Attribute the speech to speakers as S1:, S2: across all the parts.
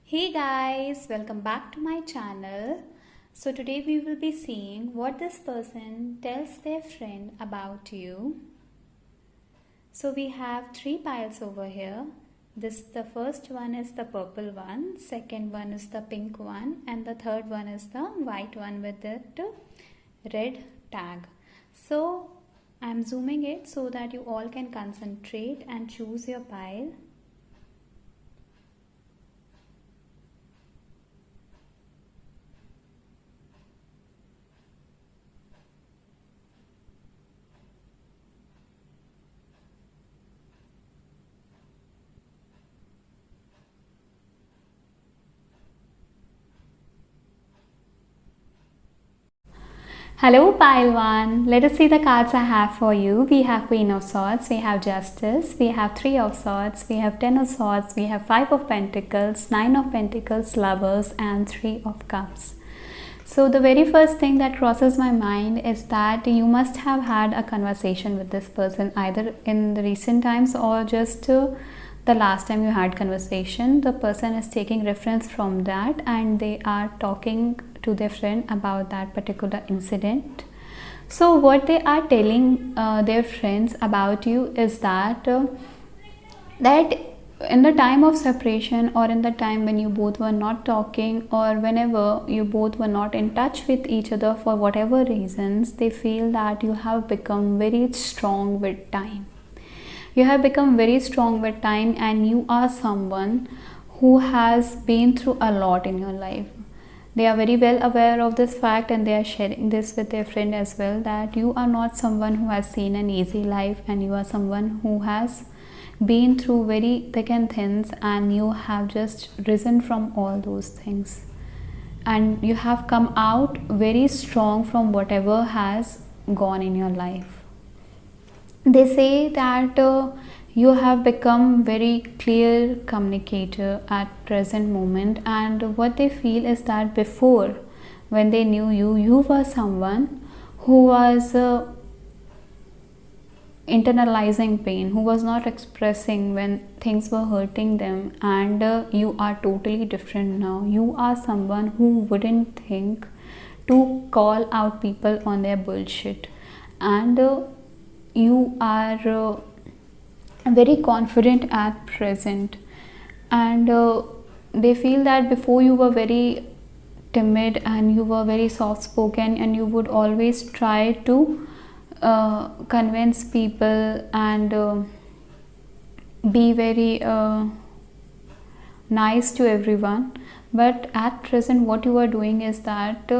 S1: Hey guys, welcome back to my channel. So today we will be seeing what this person tells their friend about you. So we have three piles over here. The first one is the purple one, second one is the pink one, and the third one is the white one with that red tag. So I'm zooming it so that you all can concentrate and choose your pile. Hello pile 1, let us see the cards I have for you. We have Queen of Swords, we have Justice, we have 3 of Swords, we have 10 of Swords, we have 5 of Pentacles, 9 of Pentacles, Lovers and 3 of Cups. So the very first thing that crosses my mind is that you must have had a conversation with this person either in the recent times or just the last time you had conversation. The person is taking reference from that and they are talking to their friend about that particular incident. So what they are telling their friends about you is that in the time of separation or in the time when you both were not talking or whenever you both were not in touch with each other for whatever reasons, they feel that you have become very strong with time. You have become very strong with time and you are someone who has been through a lot in your life. They are very well aware of this fact and they are sharing this with their friend as well, that you are not someone who has seen an easy life and you are someone who has been through very thick and thins and you have just risen from all those things and you have come out very strong from whatever has gone in your life. They say that you have become very clear communicator at present moment, and what they feel is that before, when they knew you, you were someone who was internalizing pain, who was not expressing when things were hurting them, and you are totally different now. You are someone who wouldn't think to call out people on their bullshit, and you are very confident at present, and they feel that before you were very timid and you were very soft spoken and you would always try to convince people and be very nice to everyone, but at present what you are doing is that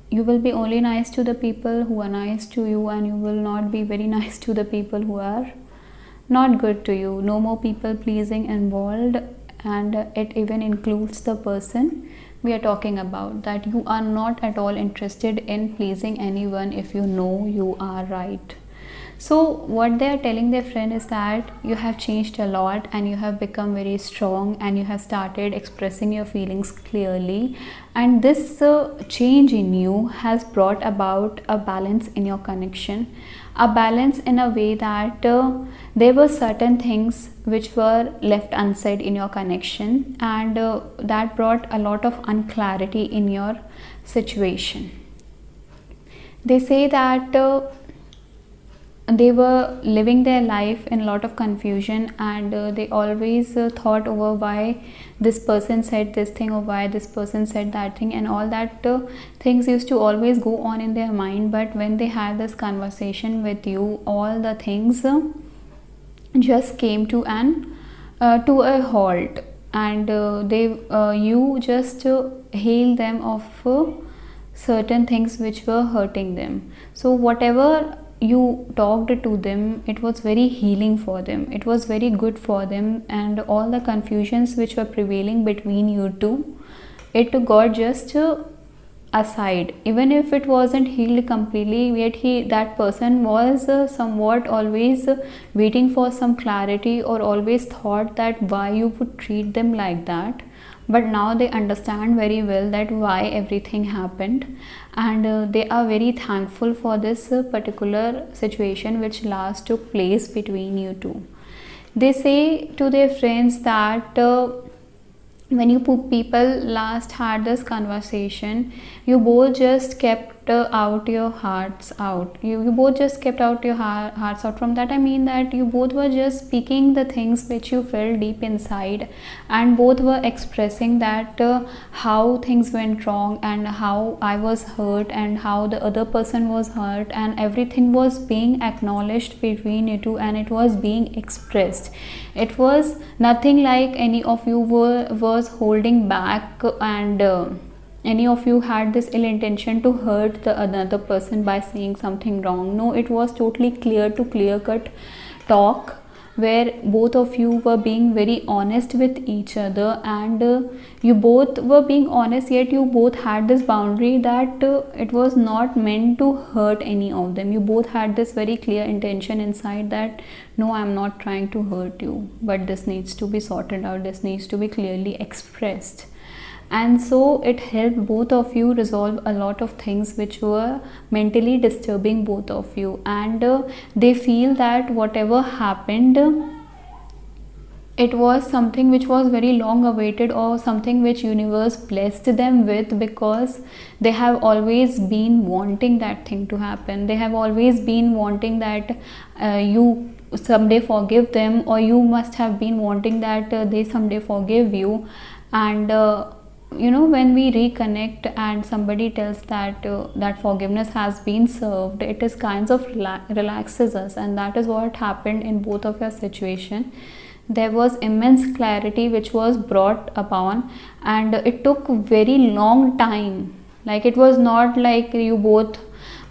S1: you will be only nice to the people who are nice to you and you will not be very nice to the people who are not good to you. No more people pleasing involved, and it even includes the person we are talking about, that you are not at all interested in pleasing anyone if you know you are right. So what they are telling their friend is that you have changed a lot and you have become very strong and you have started expressing your feelings clearly, and this change in you has brought about a balance in your connection, a balance in a way that there were certain things which were left unsaid in your connection, and that brought a lot of unclarity in your situation. They say that they were living their life in a lot of confusion, and they always thought over why this person said this thing or why this person said that thing, and all that things used to always go on in their mind. But when they had this conversation with you, all the things just came to a halt, and you just healed them of certain things which were hurting them. So whatever you talked to them, it was very healing for them, it was very good for them, and all the confusions which were prevailing between you two, it got just aside. Even if it wasn't healed completely, yet that person was somewhat always waiting for some clarity, or always thought that why you would treat them like that. But now they understand very well that why everything happened, and they are very thankful for this particular situation which last took place between you two. They say to their friends that when you people last had this conversation, you both just kept out your hearts out. You both just kept out your hearts out. From that I mean that you both were just speaking the things which you felt deep inside, and both were expressing that how things went wrong and how I was hurt and how the other person was hurt, and everything was being acknowledged between you two, and it was being expressed. It was nothing like any of you was holding back, and any of you had this ill intention to hurt the another person by saying something wrong. No, it was totally clear to clear cut talk, where both of you were being very honest with each other, and you both were being honest, yet you both had this boundary that it was not meant to hurt any of them. You both had this very clear intention inside that no, I'm not trying to hurt you, but this needs to be sorted out, this needs to be clearly expressed. And so it helped both of you resolve a lot of things which were mentally disturbing both of you, and they feel that whatever happened, it was something which was very long awaited, or something which universe blessed them with, because they have always been wanting that thing to happen. They have always been wanting that you someday forgive them, or you must have been wanting that they someday forgive you. And you know, when we reconnect and somebody tells that that forgiveness has been served, it is kinds of relaxes us, and that is what happened in both of your situation. There was immense clarity which was brought upon, and it took very long time. Like, it was not like you both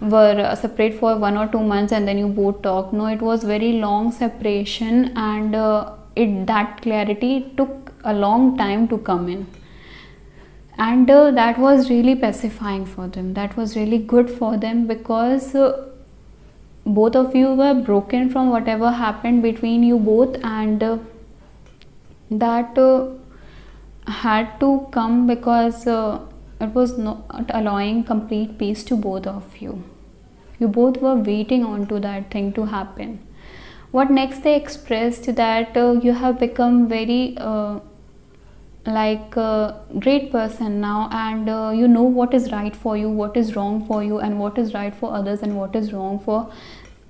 S1: were separate for 1 or 2 months and then you both talked. No, it was very long separation, and that clarity took a long time to come in. And that was really pacifying for them, that was really good for them, because both of you were broken from whatever happened between you both, and that had to come, because it was not allowing complete peace to both of you. You both were waiting on to that thing to happen. What next? They expressed that you have become very like a great person now, and you know what is right for you, what is wrong for you, and what is right for others and what is wrong for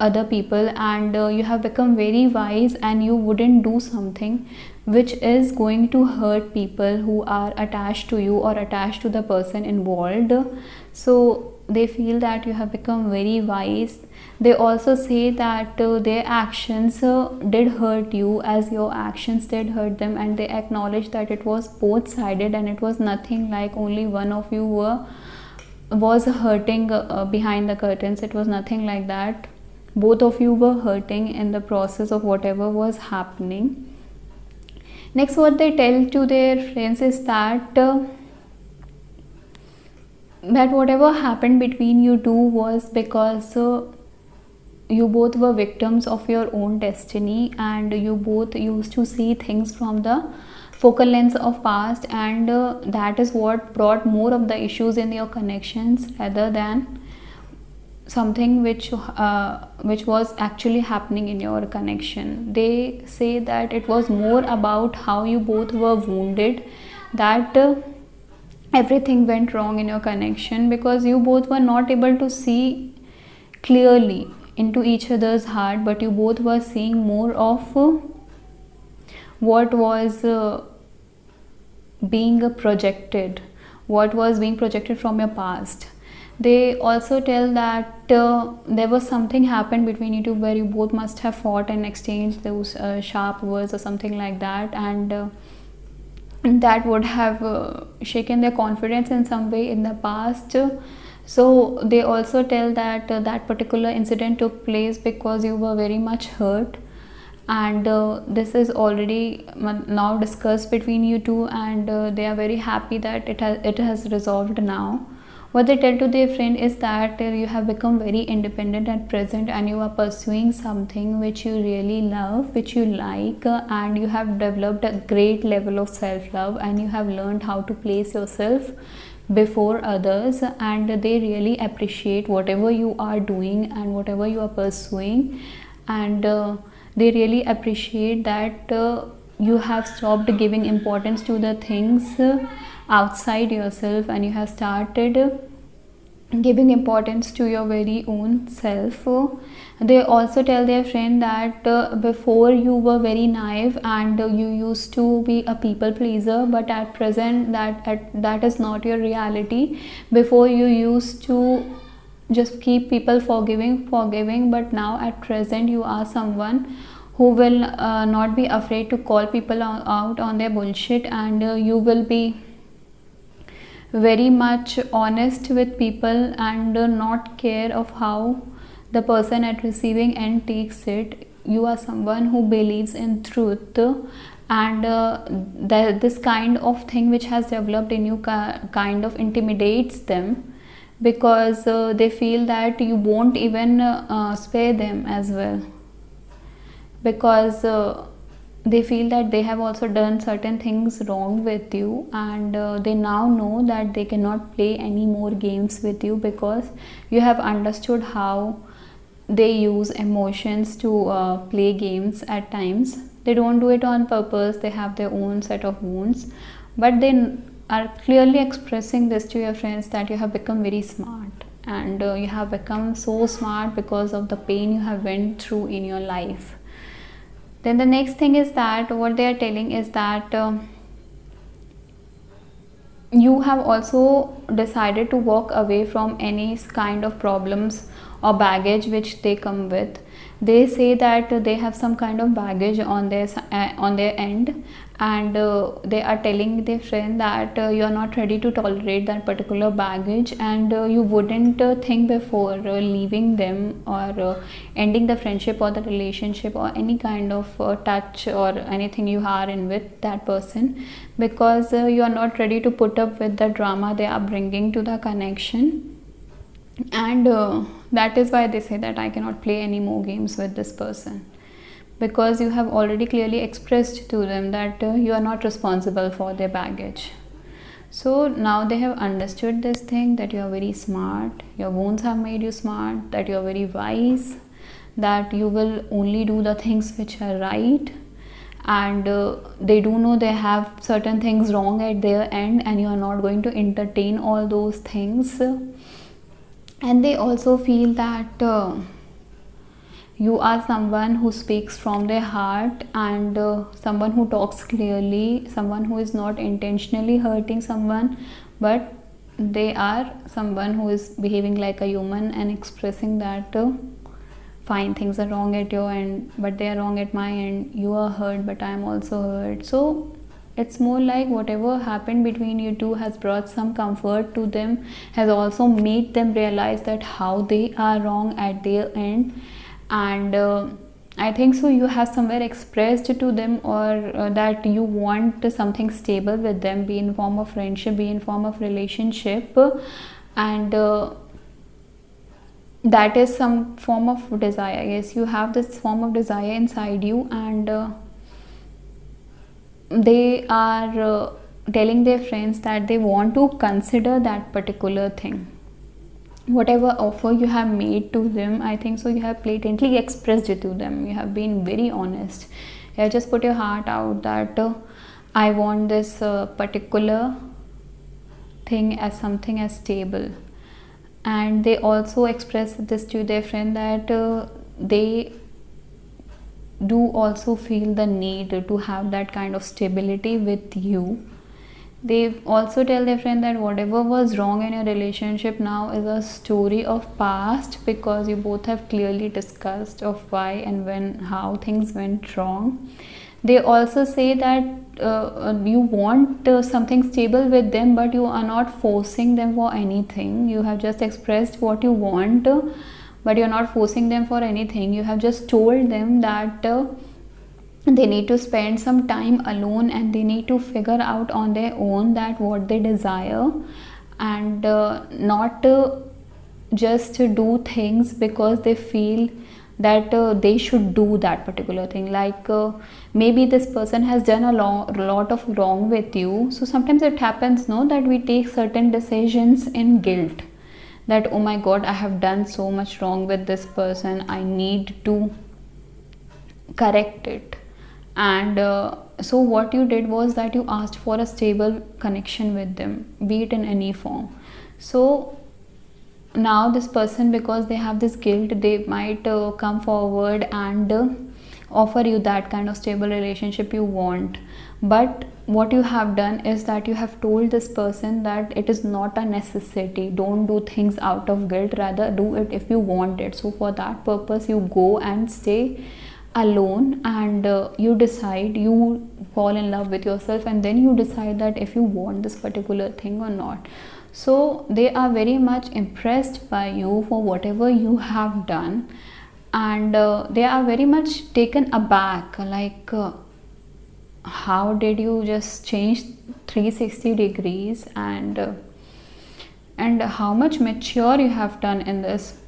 S1: other people. And you have become very wise, and you wouldn't do something which is going to hurt people who are attached to you or attached to the person involved. So they feel that you have become very wise. They also say that their actions did hurt you as your actions did hurt them, and they acknowledge that it was both sided, and it was nothing like only one of you was hurting behind the curtains. It was nothing like that. Both of you were hurting in the process of whatever was happening. Next, what they tell to their friends is that that whatever happened between you two was because you both were victims of your own destiny, and you both used to see things from the focal length of past, and that is what brought more of the issues in your connections rather than something which was actually happening in your connection. They say that it was more about how you both were wounded, that everything went wrong in your connection, because you both were not able to see clearly into each other's heart, but you both were seeing more of what was being projected, what was being projected from your past. They also tell that there was something happened between you two where you both must have fought and exchanged those sharp words or something like that, and that would have shaken their confidence in some way in the past. So they also tell that that particular incident took place because you were very much hurt, and this is already now discussed between you two, and they are very happy that it has resolved now. What they tell to their friend is that you have become very independent at present, and you are pursuing something which you really love, which you like, and you have developed a great level of self-love, and you have learned how to place yourself before others, and they really appreciate whatever you are doing and whatever you are pursuing, and they really appreciate that you have stopped giving importance to the things outside yourself, and you have started giving importance to your very own self. They also tell their friend that before you were very naive and you used to be a people pleaser, but at present that is not your reality. Before you used to just keep people forgiving, but now at present you are someone who will not be afraid to call people out on their bullshit, and you will be very much honest with people and not care of how the person at receiving end takes it. You are someone who believes in truth, and this kind of thing which has developed in you kind of intimidates them, because they feel that you won't even spare them as well, because they feel that they have also done certain things wrong with you, and they now know that they cannot play any more games with you, because you have understood how they use emotions to play games at times. They don't do it on purpose, they have their own set of wounds, but they are clearly expressing this to your friends that you have become very smart, and you have become so smart because of the pain you have went through in your life. Then the next thing is that what they are telling is that you have also decided to walk away from any kind of problems or baggage which they come with. They say that they have some kind of baggage on their end, and they are telling their friend that you are not ready to tolerate that particular baggage, and you wouldn't think before leaving them or ending the friendship or the relationship or any kind of touch or anything you are in with that person, because you are not ready to put up with the drama they are bringing to the connection. And that is why they say that I cannot play any more games with this person, because you have already clearly expressed to them that you are not responsible for their baggage. So now they have understood this thing, that you are very smart, your wounds have made you smart, that you are very wise, that you will only do the things which are right, and they do know they have certain things wrong at their end, and you are not going to entertain all those things. And they also feel that you are someone who speaks from their heart, and someone who talks clearly, someone who is not intentionally hurting someone, but they are someone who is behaving like a human and expressing that fine, things are wrong at your end, but they are wrong at my end. You are hurt, but I am also hurt. So it's more like whatever happened between you two has brought some comfort to them, has also made them realize that how they are wrong at their end. And I think so you have somewhere expressed to them, or that you want something stable with them, be in form of friendship, be in form of relationship, and that is some form of desire. Yes, you have this form of desire inside you, and they are telling their friends that they want to consider that particular thing. Whatever offer you have made to them, I think so you have blatantly expressed it to them. You have been very honest. You have just put your heart out that I want this particular thing as something as stable. And they also express this to their friend that they do also feel the need to have that kind of stability with you. They also tell their friend that whatever was wrong in your relationship now is a story of past, because you both have clearly discussed of why and when, how things went wrong. They also say that you want something stable with them, but you are not forcing them for anything. You have just expressed what you want, but you're not forcing them for anything. You have just told them that they need to spend some time alone, and they need to figure out on their own that what they desire, and not just do things because they feel that they should do that particular thing. Like maybe this person has done a lot of wrong with you, so sometimes it happens, no, that we take certain decisions in guilt, that oh my god, I have done so much wrong with this person, I need to correct it. And So what you did was that you asked for a stable connection with them, be it in any form. So now this person, because they have this guilt, they might come forward and offer you that kind of stable relationship you want. But what you have done is that you have told this person that it is not a necessity, don't do things out of guilt, rather do it if you want it. So for that purpose you go and stay alone, and you decide, you fall in love with yourself, and then you decide that if you want this particular thing or not. So they are very much impressed by you for whatever you have done, and they are very much taken aback, like how did you just change 360 degrees, and how much mature you have done in this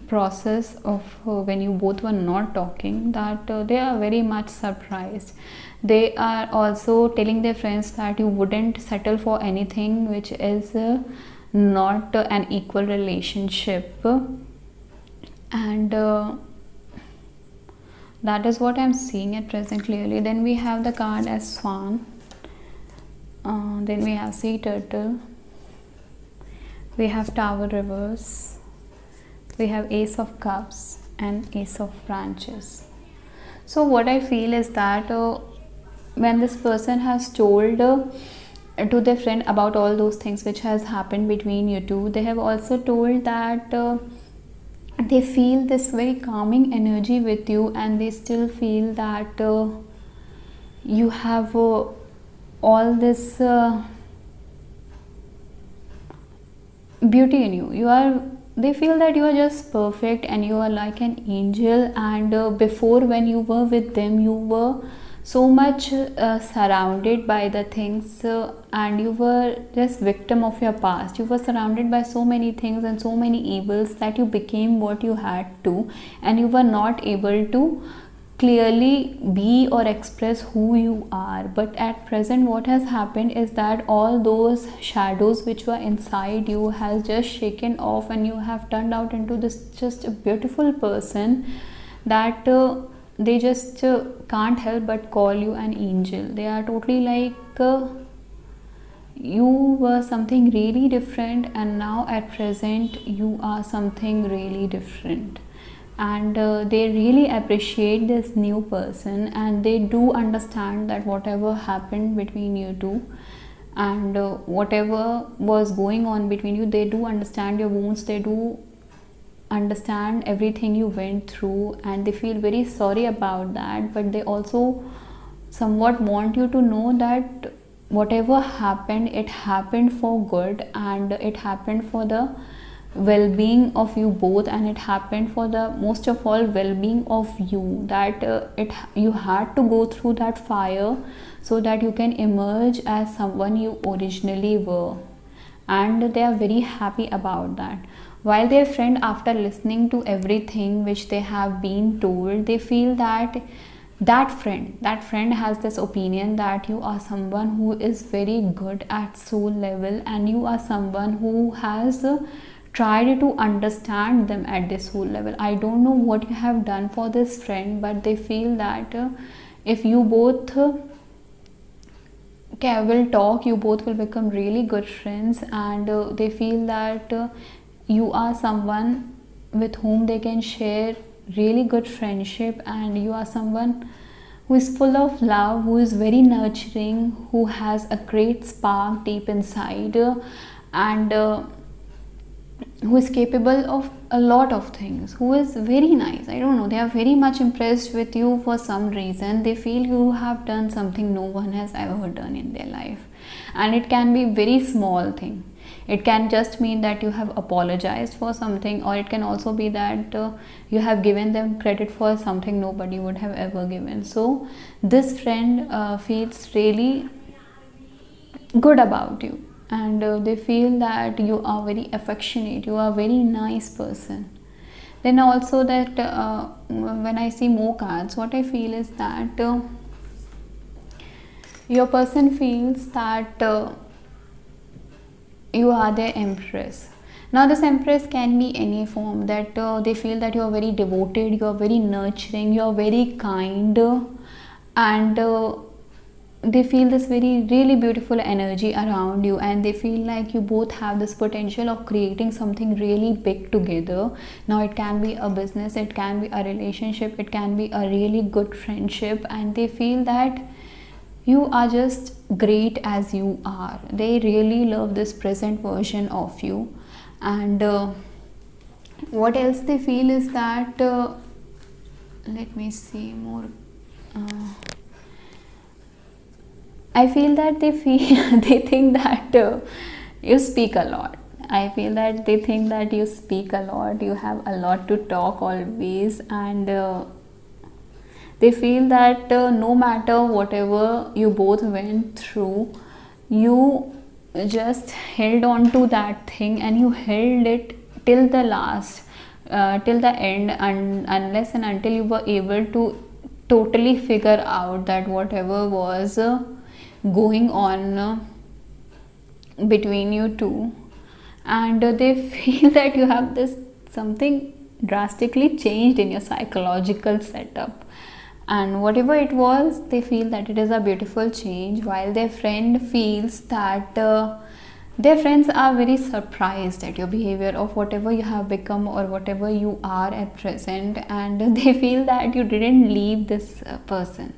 S1: process of when you both were not talking, that they are very much surprised. They are also telling their friends that you wouldn't settle for anything which is not an equal relationship, and that is what I'm seeing at present clearly. Then we have the card as Swan, then we have Sea Turtle, we have Tower Reverse, we have Ace of Cups and Ace of Branches. So what I feel is that when this person has told to their friend about all those things which has happened between you two, they have also told that they feel this very calming energy with you, and they still feel that you have all this beauty in you. They feel that you are just perfect and you are like an angel, and before, when you were with them, you were so much surrounded by the things, and you were just victim of your past. You were surrounded by so many things and so many evils that you became what you had to, and you were not able to clearly be or express who you are. But at present what has happened is that all those shadows which were inside you has just shaken off, and you have turned out into this just a beautiful person that they just can't help but call you an angel. They are totally like you were something really different, and now at present you are something really different, and they really appreciate this new person, and they do understand that whatever happened between you two, and whatever was going on between you, they do understand your wounds, they do understand everything you went through, and they feel very sorry about that. But they also somewhat want you to know that whatever happened, it happened for good, and it happened for the well-being of you both, and it happened for the most of all well-being of you, that you had to go through that fire so that you can emerge as someone you originally were, and they are very happy about that. While their friend, after listening to everything which they have been told, they feel that that friend has this opinion that you are someone who is very good at soul level, and you are someone who has tried to understand them at this soul level. I don't know what you have done for this friend, but they feel that if you both will talk, you both will become really good friends, and they feel that you are someone with whom they can share really good friendship, and you are someone who is full of love, who is very nurturing, who has a great spark deep inside, and who is capable of a lot of things, who is very nice. I don't know, they are very much impressed with you for some reason. They feel you have done something no one has ever done in their life, and it can be very small thing. It can just mean that you have apologized for something, or it can also be that you have given them credit for something nobody would have ever given. So this friend feels really good about you, and they feel that you are very affectionate, you are a very nice person. Then also that when I see more cards, what I feel is that your person feels that you are their empress. Now this empress can be any form, that they feel that you are very devoted, you are very nurturing, you are very kind, and they feel this very really beautiful energy around you, and they feel like you both have this potential of creating something really big together. Now it can be a business, it can be a relationship, it can be a really good friendship, and they feel that you are just great as you are. They really love this present version of you. And what else they feel is that let me see more. I feel that they feel they think that you speak a lot. I feel that they think that you speak a lot, you have a lot to talk always, and they feel that no matter whatever you both went through, you just held on to that thing, and you held it till the last, till the end, and unless and until you were able to totally figure out that whatever was going on between you two. And they feel that you have this something drastically changed in your psychological setup, and whatever it was, they feel that it is a beautiful change, while their friend feels that their friends are very surprised at your behavior of whatever you have become or whatever you are at present. And they feel that you didn't leave this person,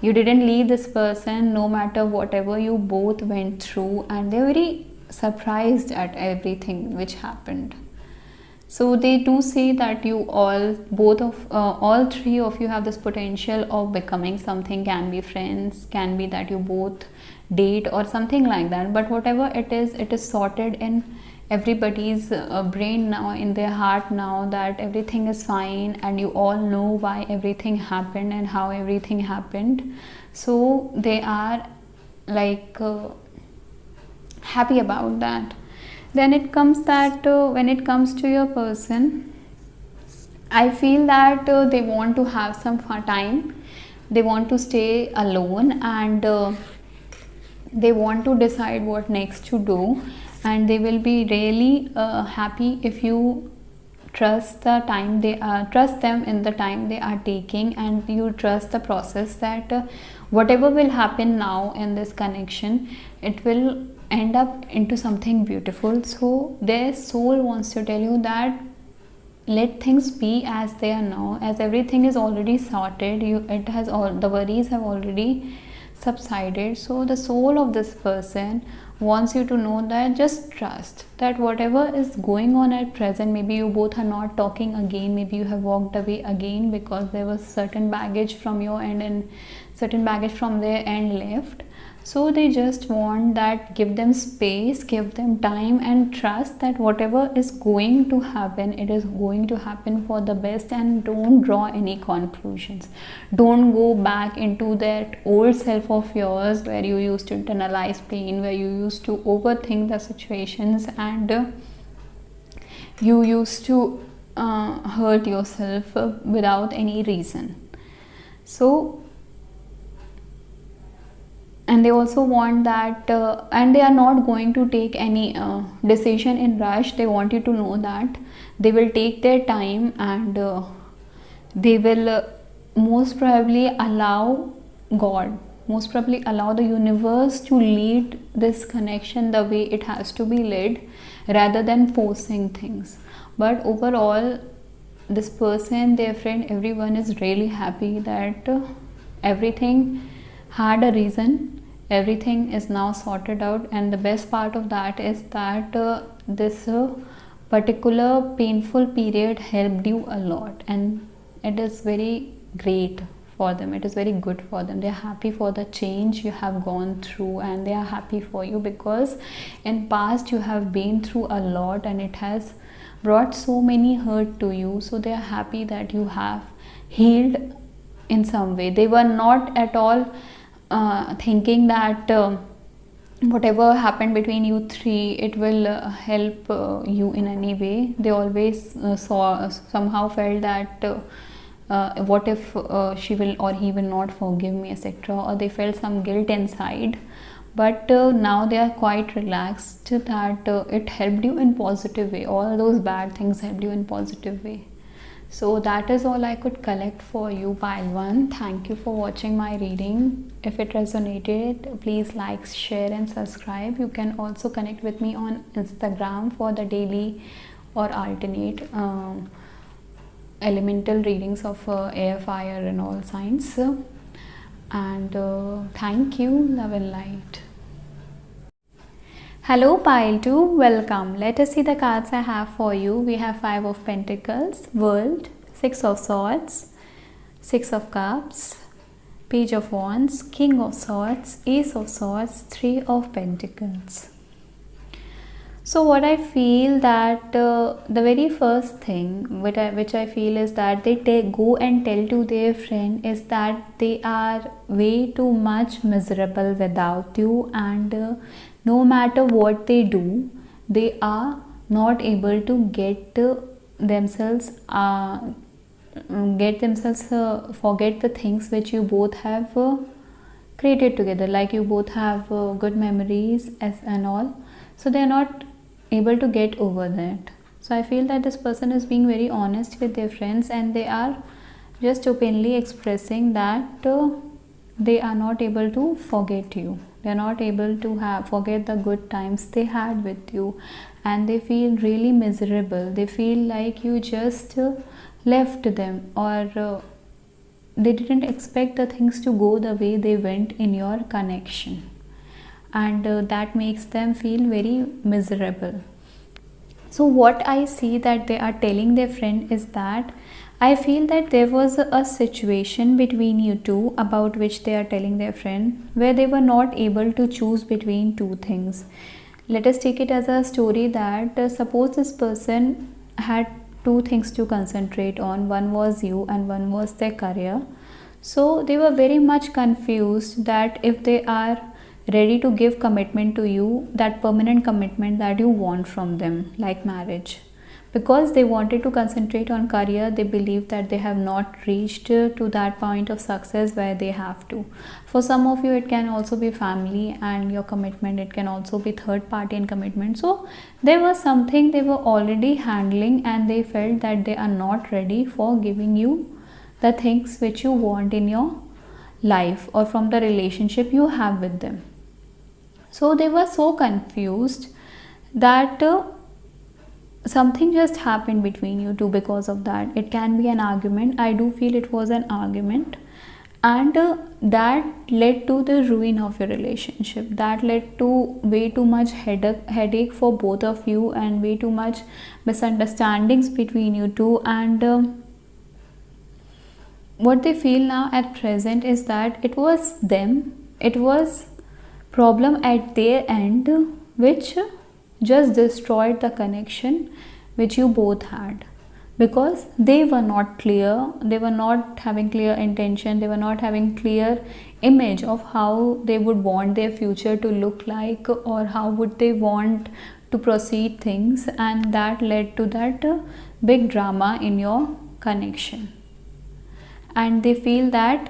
S1: you didn't leave this person no matter whatever you both went through, and they're very surprised at everything which happened. So they do say that you all, both of all three of you have this potential of becoming something. Can be friends, can be that you both date or something like that, but whatever it is sorted in everybody's brain now, in their heart now, that everything is fine, and you all know why everything happened and how everything happened. So they are like happy about that. Then it comes that when it comes to your person, I feel that they want to have some fun time, they want to stay alone, and they want to decide what next to do, and they will be really happy if you trust the time they trust them in the time they are taking, and you trust the process that whatever will happen now in this connection, it will end up into something beautiful. So their soul wants to tell you that let things be as they are now, as everything is already sorted, it has all the worries have already subsided. So the soul of this person wants you to know that just trust that whatever is going on at present, maybe you both are not talking again, maybe you have walked away again because there was certain baggage from your end and certain baggage from their end left. So they just want that give them space, give them time, and trust that whatever is going to happen, it is going to happen for the best. And don't draw any conclusions, don't go back into that old self of yours where you used to internalize pain, where you used to overthink the situations, and you used to hurt yourself without any reason. So and they also want that and they are not going to take any decision in rush. They want you to know that they will take their time, and they will most probably allow God, most probably allow the universe to lead this connection the way it has to be led, rather than forcing things. But overall, this person, their friend, everyone is really happy that everything had a reason, everything is now sorted out. And the best part of that is that this particular painful period helped you a lot, and it is very great for them, it is very good for them. They are happy for the change you have gone through, and they are happy for you because in past you have been through a lot and it has brought so many hurt to you. So they are happy that you have healed in some way. They were not at all thinking that whatever happened between you three, it will help you in any way. They always somehow felt that what if she will or he will not forgive me, etc., or they felt some guilt inside. But now they are quite relaxed that it helped you in positive way, all those bad things helped you in positive way. So that is all I could collect for you, pile 1. Thank you for watching my reading. If it resonated, please like, share and subscribe. You can also connect with me on Instagram for the daily or alternate elemental readings of air, fire and all signs. And thank you, love and light. Hello pile 2, welcome. Let us see the cards I have for you. We have 5 of Pentacles, World, 6 of Swords, 6 of Cups, Page of Wands, King of Swords, Ace of Swords, 3 of Pentacles. So what I feel that the very first thing which I feel is that they go and tell to their friend is that they are way too much miserable without you, and no matter what they do, they are not able to get themselves forget the things which you both have created together. Like you both have good memories and all, so they are not able to get over that. So I feel that this person is being very honest with their friends, and they are just openly expressing that they are not able to forget you. They are not able to forget the good times they had with you, and they feel really miserable. They feel like you just left them, or they didn't expect the things to go the way they went in your connection, and that makes them feel very miserable. So what I see that they are telling their friend is that I feel that there was a situation between you two about which they are telling their friend, where they were not able to choose between two things. Let us take it as a story that suppose this person had two things to concentrate on. One was you and one was their career. So they were very much confused that if they are ready to give commitment to you, that permanent commitment that you want from them, like marriage. Because they wanted to concentrate on career, they believe that they have not reached to that point of success where they have to. For some of you, it can also be family and your commitment. It can also be third party and commitment. So there was something they were already handling, and they felt that they are not ready for giving you the things which you want in your life or from the relationship you have with them. So they were so confused that something just happened between you two because of that. It can be an argument. I do feel it was an argument, and that led to the ruin of your relationship. That led to way too much headache for both of you, and way too much misunderstandings between you two. And what they feel now at present is that it was them, it was problem at their end which just destroyed the connection which you both had, because they were not clear, they were not having clear intention, they were not having clear image of how they would want their future to look like, or how would they want to proceed things, and that led to that big drama in your connection. And they feel that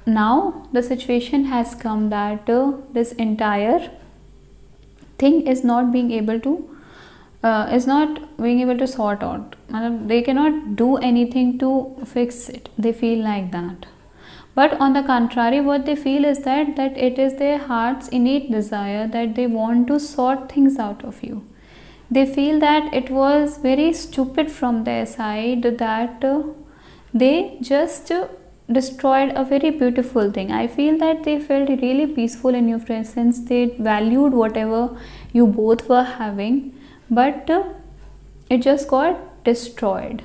S1: now the situation has come that this entire thing is not being able to sort out. They cannot do anything to fix it. They feel like that. But on the contrary, what they feel is that it is their heart's innate desire that they want to sort things out of you. They feel that it was very stupid from their side that they just destroyed a very beautiful thing. I feel that they felt really peaceful in your presence. They valued whatever you both were having, but it just got destroyed.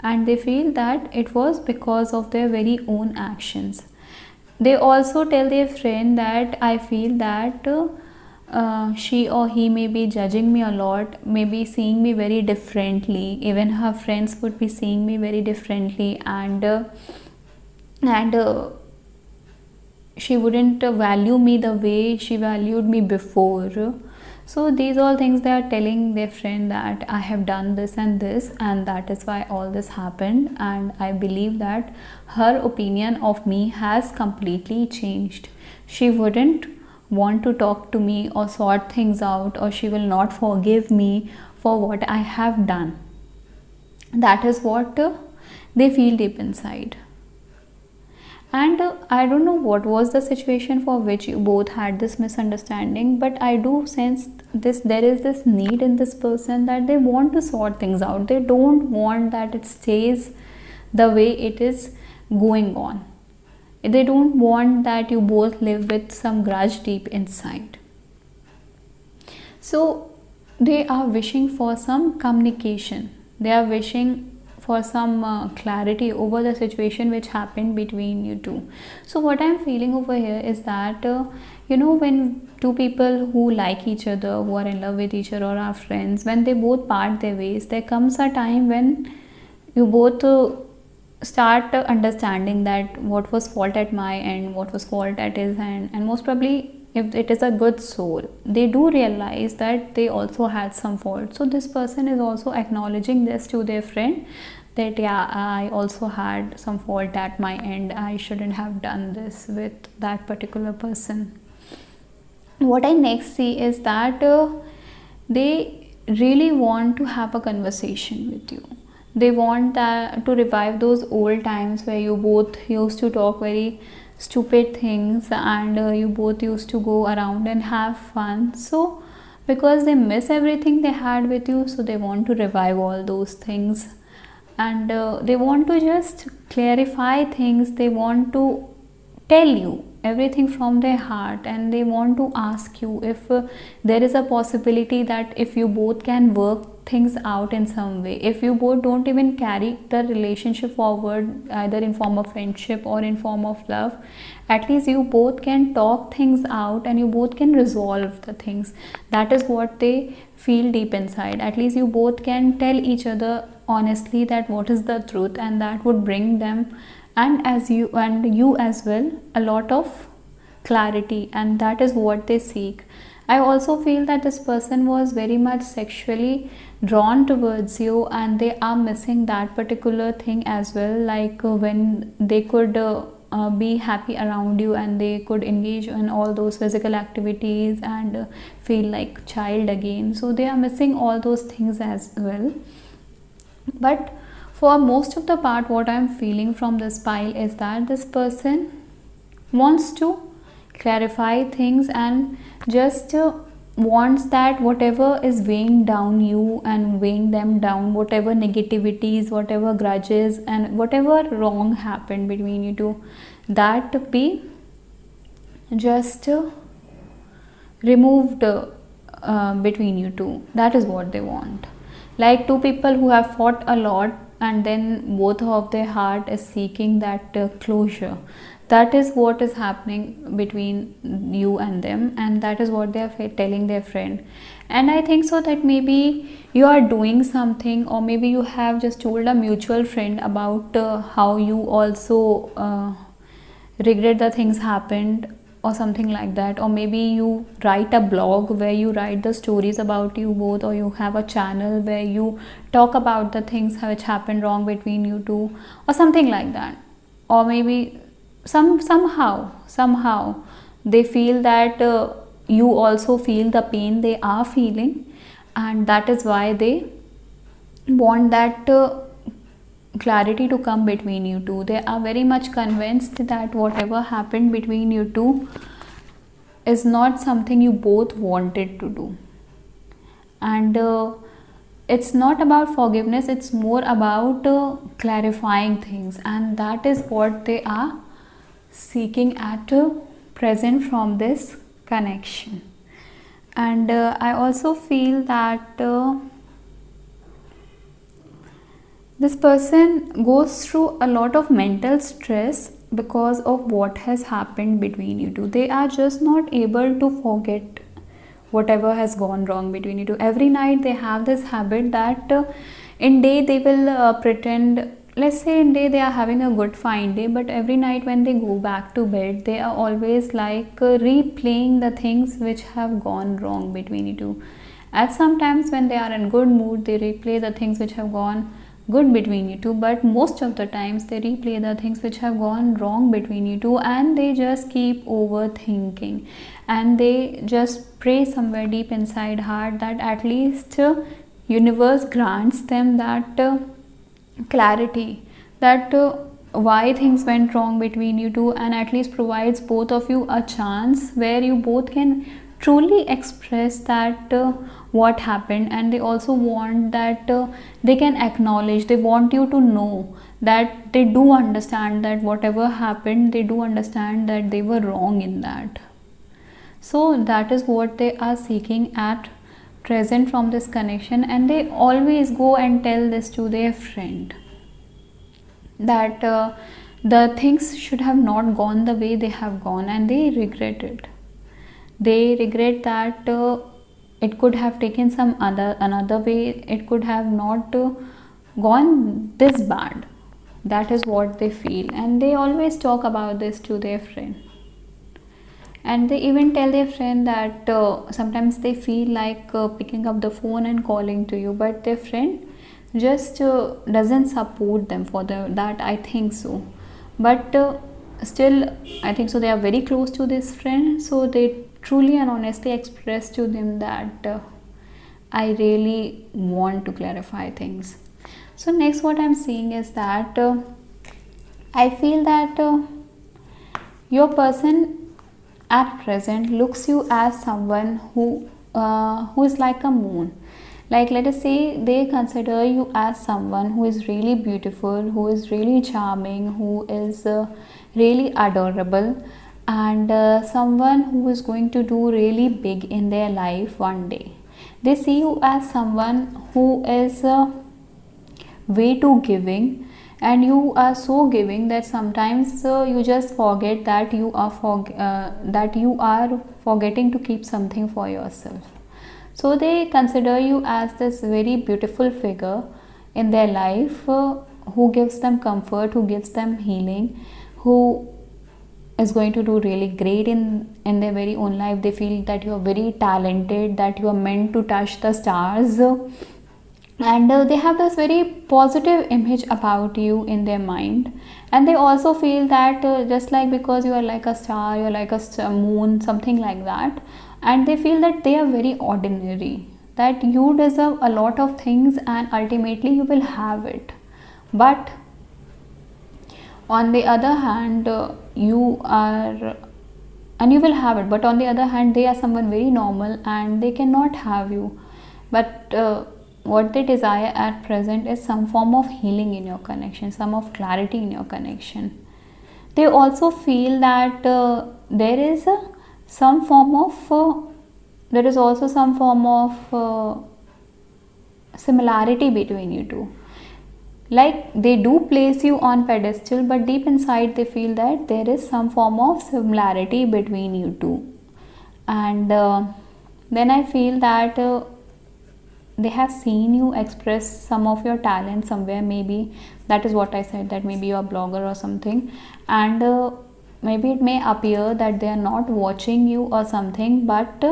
S1: And they feel that it was because of their very own actions. They also tell their friend that I feel that she or he may be judging me a lot, maybe seeing me very differently. Even her friends would be seeing me very differently, and she wouldn't value me the way she valued me before. So these all things they are telling their friend that I have done this and this, and that is why all this happened, and I believe that her opinion of me has completely changed. She wouldn't want to talk to me or sort things out, or she will not forgive me for what I have done. That is what they feel deep inside. And I don't know what was the situation for which you both had this misunderstanding, but I do sense this, there is this need in this person that they want to sort things out. They don't want that it stays the way it is going on. They don't want that you both live with some grudge deep inside. So they are wishing for some communication. They are wishing for some clarity over the situation which happened between you two. So what I'm feeling over here is that when two people who like each other, who are in love with each other or are friends, when they both part their ways, there comes a time when you both start understanding that what was fault at my end, what was fault at his end, and most probably if it is a good soul, they do realize that they also had some fault. So this person is also acknowledging this to their friend, that yeah, I also had some fault at my end, I shouldn't have done this with that particular person. What I next see is that they really want to have a conversation with you. They want that to revive those old times where you both used to talk very stupid things, and you both used to go around and have fun. So because they miss everything they had with you, so they want to revive all those things, and they want to just clarify things. They want to tell you everything from their heart, and they want to ask you if there is a possibility that if you both can work things out in some way, if you both don't even carry the relationship forward either in form of friendship or in form of love, at least you both can talk things out and you both can resolve the things. That is what they feel deep inside. At least you both can tell each other honestly that what is the truth, and that would bring them and you as well a lot of clarity, and that is what they seek. I also feel that this person was very much sexually drawn towards you, and they are missing that particular thing as well, like when they could be happy around you and they could engage in all those physical activities and feel like child again. So they are missing all those things as well. But for most of the part, what I'm feeling from this pile is that this person wants to clarify things and just wants that whatever is weighing down you and weighing them down, whatever negativities, whatever grudges, and whatever wrong happened between you two, that be just removed between you two. That is what they want. Like two people who have fought a lot, and then both of their heart is seeking that closure. That is what is happening between you and them, and that is what they are telling their friend. And I think so that maybe you are doing something, or maybe you have just told a mutual friend about how you also regret the things happened or something like that. Or maybe you write a blog where you write the stories about you both, or you have a channel where you talk about the things which happened wrong between you two, or something like that. Or maybe somehow they feel that you also feel the pain they are feeling, and that is why they want that clarity to come between you two. They are very much convinced that whatever happened between you two is not something you both wanted to do. And it's not about forgiveness, it's more about clarifying things, and that is what they are seeking at present from this connection. And I also feel that this person goes through a lot of mental stress because of what has happened between you two. They are just not able to forget whatever has gone wrong between you two. Every night they have this habit that in day they will pretend, let's say in day they are having a good fine day, but every night when they go back to bed, they are always like replaying the things which have gone wrong between you two. At sometimes when they are in good mood, they replay the things which have gone good between you two, but most of the times they replay the things which have gone wrong between you two, and they just keep overthinking, and they just pray somewhere deep inside heart that at least universe grants them that clarity, that why things went wrong between you two, and at least provides both of you a chance where you both can truly express that what happened. And they also want that they can acknowledge, they want you to know that they do understand that whatever happened, they do understand that they were wrong in that. So that is what they are seeking at present from this connection. And they always go and tell this to their friend, that the things should have not gone the way they have gone, and they regret it. They regret that it could have taken some another way, it could have not gone this bad. That is what they feel, and they always talk about this to their friend. And they even tell their friend that sometimes they feel like picking up the phone and calling to you, but their friend just doesn't support them for that, I think so. But still, I think so, they are very close to this friend, so they truly and honestly express to them that I really want to clarify things. So next what I'm seeing is that I feel that your person at present looks you as someone who is like a moon. Like, let us say they consider you as someone who is really beautiful, who is really charming, who is really adorable, and someone who is going to do really big in their life one day. They see you as someone who is way too giving, and you are so giving that sometimes you just forget that you are forgetting to keep something for yourself. So they consider you as this very beautiful figure in their life, who gives them comfort, who gives them healing, who is going to do really great in their very own life. They feel that you are very talented, that you are meant to touch the stars, and they have this very positive image about you in their mind. And they also feel that just like because you are like a star, you are like a moon, something like that, and they feel that they are very ordinary, that you deserve a lot of things and ultimately you will have it. But on the other hand, you are, and you will have it, but on the other hand they are someone very normal and they cannot have you. But what they desire at present is some form of healing in your connection, some of clarity in your connection. They also feel that there is some form of there is also some form of similarity between you two. Like, they do place you on pedestal, but deep inside they feel that there is some form of similarity between you two. And then I feel that they have seen you express some of your talent somewhere. Maybe that is what I said, that maybe you're a blogger or something, and maybe it may appear that they are not watching you or something, but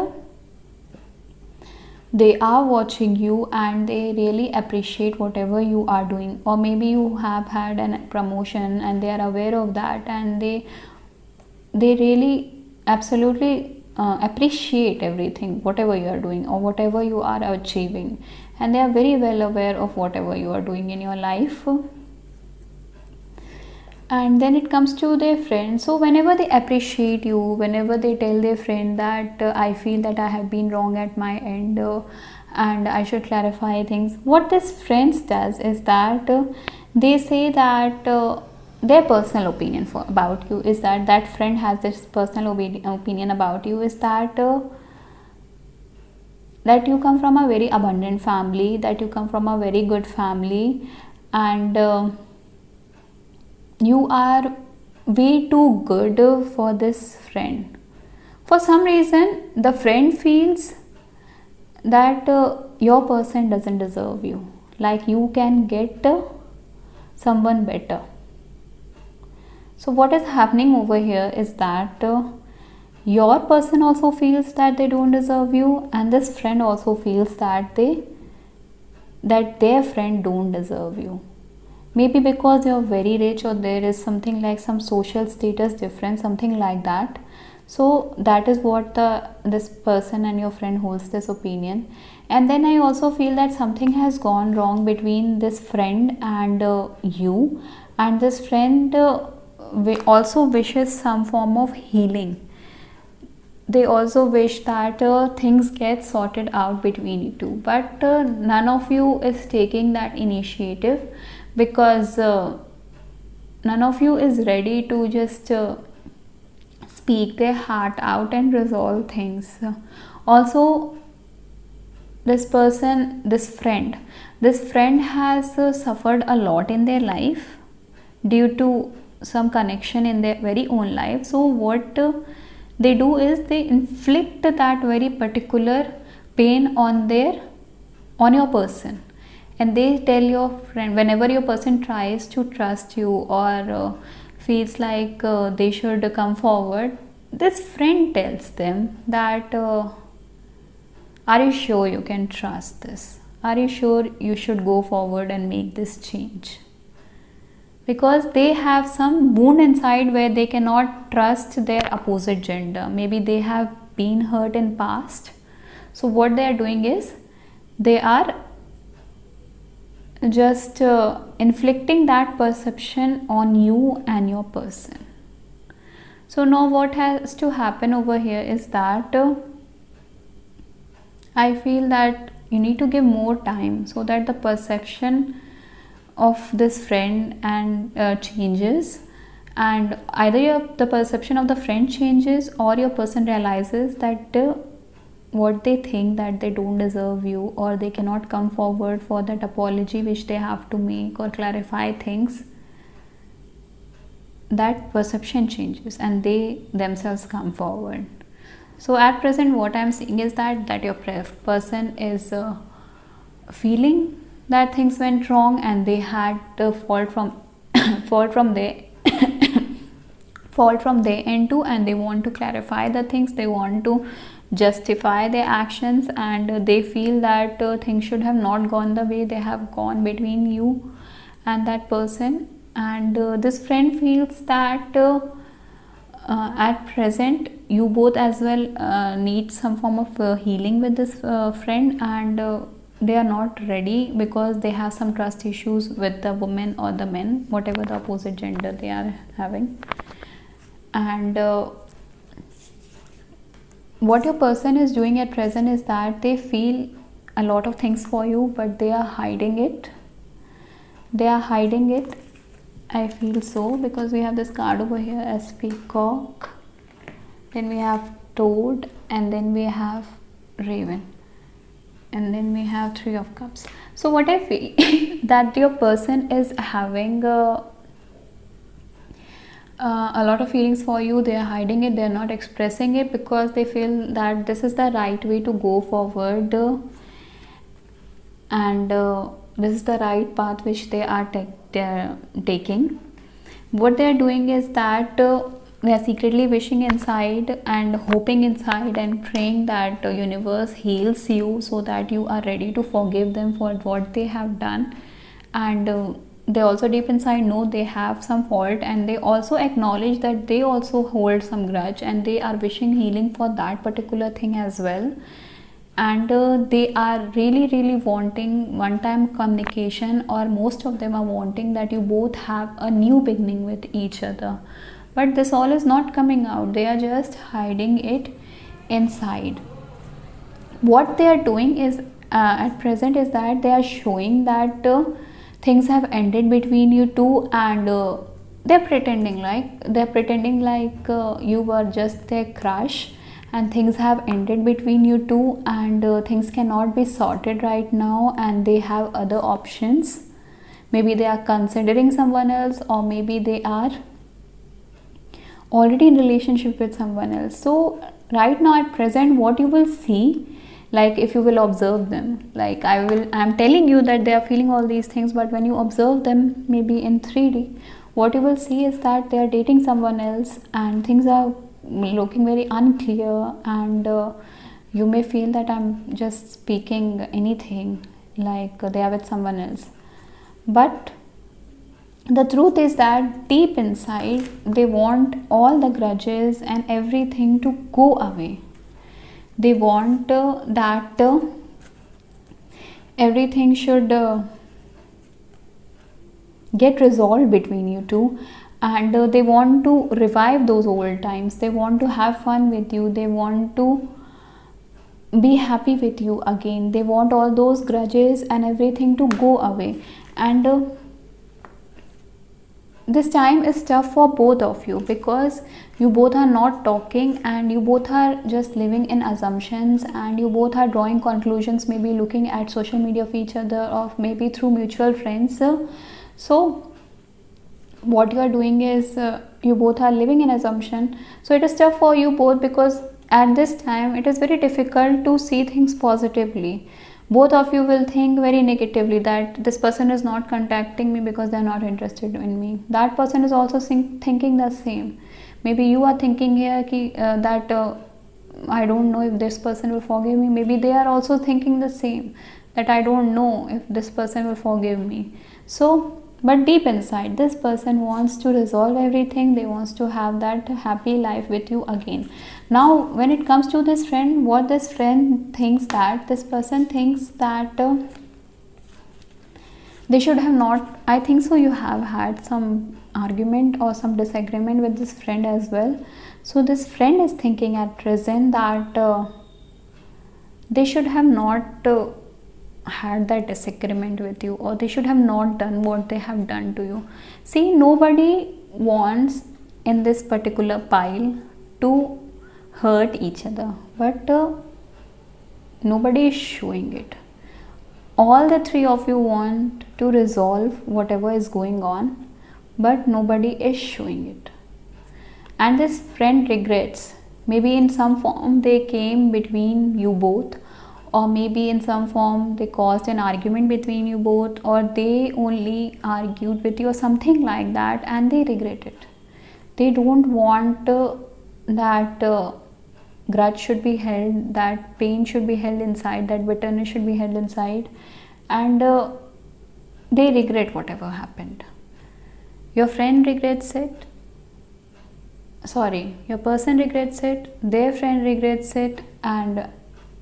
S1: they are watching you and they really appreciate whatever you are doing. Or maybe you have had a promotion and they are aware of that, and they really absolutely appreciate everything, whatever you are doing or whatever you are achieving, and they are very well aware of whatever you are doing in your life. And then it comes to their friends. So whenever they appreciate you, whenever they tell their friend that I feel that I have been wrong at my end and I should clarify things, what this friends does is that they say that their personal opinion about you is that that friend has this personal opinion about you is that that you come from a very abundant family, that you come from a very good family, and you are way too good for this friend. For some reason the friend feels that your person doesn't deserve you, like you can get someone better. So what is happening over here is that your person also feels that they don't deserve you, and this friend also feels that their friend don't deserve you. Maybe because you're very rich, or there is something like some social status difference, something like that. So that is what this person and your friend holds this opinion. And then I also feel that something has gone wrong between this friend and you, and this friend also wishes some form of healing. They also wish that things get sorted out between you two, but none of you is taking that initiative, because none of you is ready to just speak their heart out and resolve things. Also, this friend has suffered a lot in their life due to some connection in their very own life. So what they do is they inflict that very particular pain on your person, and they tell your friend, whenever your person tries to trust you or feels like they should come forward, this friend tells them that are you sure you can trust this? Are you sure you should go forward and make this change? Because they have some wound inside where they cannot trust their opposite gender. Maybe they have been hurt in past. So what they are doing is they are just inflicting that perception on you and your person. So now what has to happen over here is that I feel that you need to give more time so that the perception of this friend and changes, and either the perception of the friend changes, or your person realizes that what they think, that they don't deserve you, or they cannot come forward for that apology which they have to make or clarify things. That perception changes and they themselves come forward. So at present what I am seeing is that your person is feeling that things went wrong and they had the fault from fault from their fault from their end too, and they want to clarify the things, they want to justify their actions, and they feel that things should have not gone the way they have gone between you and that person. And this friend feels that at present you both as well need some form of healing with this friend, and they are not ready because they have some trust issues with the woman or the men, whatever the opposite gender they are having. And what your person is doing at present is that they feel a lot of things for you, but they are hiding it. I feel so, because we have this card over here as peacock, then we have toad, and then we have raven, and then we have 3 of cups. So what I feel that your person is having a lot of feelings for you. They are hiding it, they are not expressing it, because they feel that this is the right way to go forward, and this is the right path which they are taking. What they are doing is that they are secretly wishing inside and hoping inside and praying that the universe heals you so that you are ready to forgive them for what they have done. And they also deep inside know they have some fault, and they also acknowledge that they also hold some grudge, and they are wishing healing for that particular thing as well. And they are really wanting one-time communication, or most of them are wanting that you both have a new beginning with each other. But this all is not coming out, they are just hiding it inside. What they are doing is at present is that they are showing that things have ended between you two, and they're pretending like you were just their crush, and things have ended between you two, and things cannot be sorted right now, and they have other options. Maybe they are considering someone else, or maybe they are already in relationship with someone else. So right now at present what you will see, like if you will observe them, like I'm telling you that they are feeling all these things, but when you observe them maybe in 3D, what you will see is that they are dating someone else, and things are looking very unclear, and you may feel that I'm just speaking anything, like they are with someone else. But The truth is that deep inside they want all the grudges and everything to go away. They want that everything should get resolved between you two, and they want to revive those old times. They want to have fun with you. They want to be happy with you again. They want all those grudges and everything to go away. And this time is tough for both of you, because you both are not talking and you both are just living in assumptions, and you both are drawing conclusions, maybe looking at social media of each other or maybe through mutual friends. So what you are doing is you both are living in assumption. So it is tough for you both, because at this time it is very difficult to see things positively. Both of you will think very negatively that this person is not contacting me because they are not interested in me. That person is also thinking the same. Maybe you are thinking here that I don't know if this person will forgive me. Maybe they are also thinking the same, that I don't know if this person will forgive me. So but deep inside, this person wants to resolve everything. They wants to have that happy life with you again. Now when it comes to this friend, what this friend thinks, that this person thinks that they should have not, I think so, you have had some argument or some disagreement with this friend as well. So this friend is thinking at present that they should have not had that disagreement with you, or they should have not done what they have done to you. See, nobody wants in this particular pile to hurt each other, but nobody is showing it. All the three of you want to resolve whatever is going on, but nobody is showing it. And this friend regrets, maybe in some form they came between you both, or maybe in some form they caused an argument between you both, or they only argued with you or something like that, and they regret it. They don't want that grudge should be held, that pain should be held inside, that bitterness should be held inside, and they regret whatever happened. Your friend regrets it, sorry, your person regrets it, their friend regrets it, and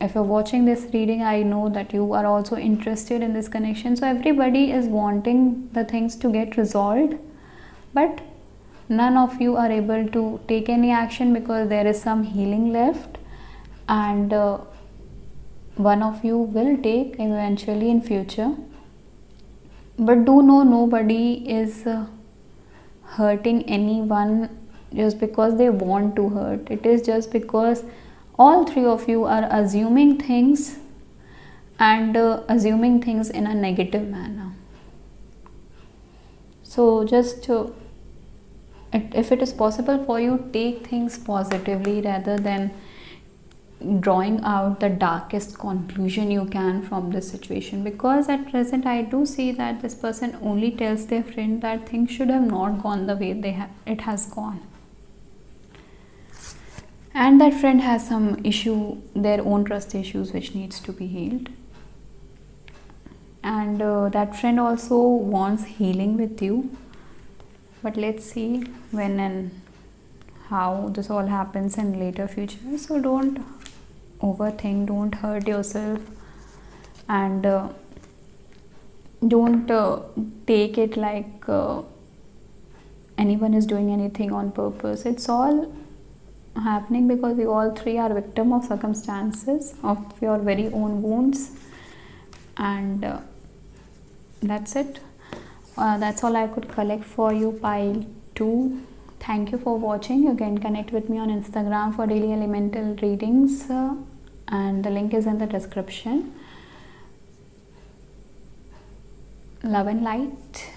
S1: if you're watching this reading, I know that you are also interested in this connection. So everybody is wanting the things to get resolved, but none of you are able to take any action because there is some healing left, and one of you will take eventually in future. But do know, nobody is hurting anyone just because they want to hurt. It is just because all three of you are assuming things, and assuming things in a negative manner. So just if it is possible for you, take things positively rather than drawing out the darkest conclusion you can from this situation, because at present I do see that this person only tells their friend that things should have not gone the way it has gone, and that friend has some issue, their own trust issues, which needs to be healed, and that friend also wants healing with you. But let's see when and how this all happens in later future. So don't overthink, don't hurt yourself, and don't take it like anyone is doing anything on purpose. It's all happening because you all three are victim of circumstances, of your very own wounds, and that's it. That's all I could collect for you, pile 2. Thank you for watching. You can connect with me on Instagram for daily elemental readings, and the link is in the description. Love and light.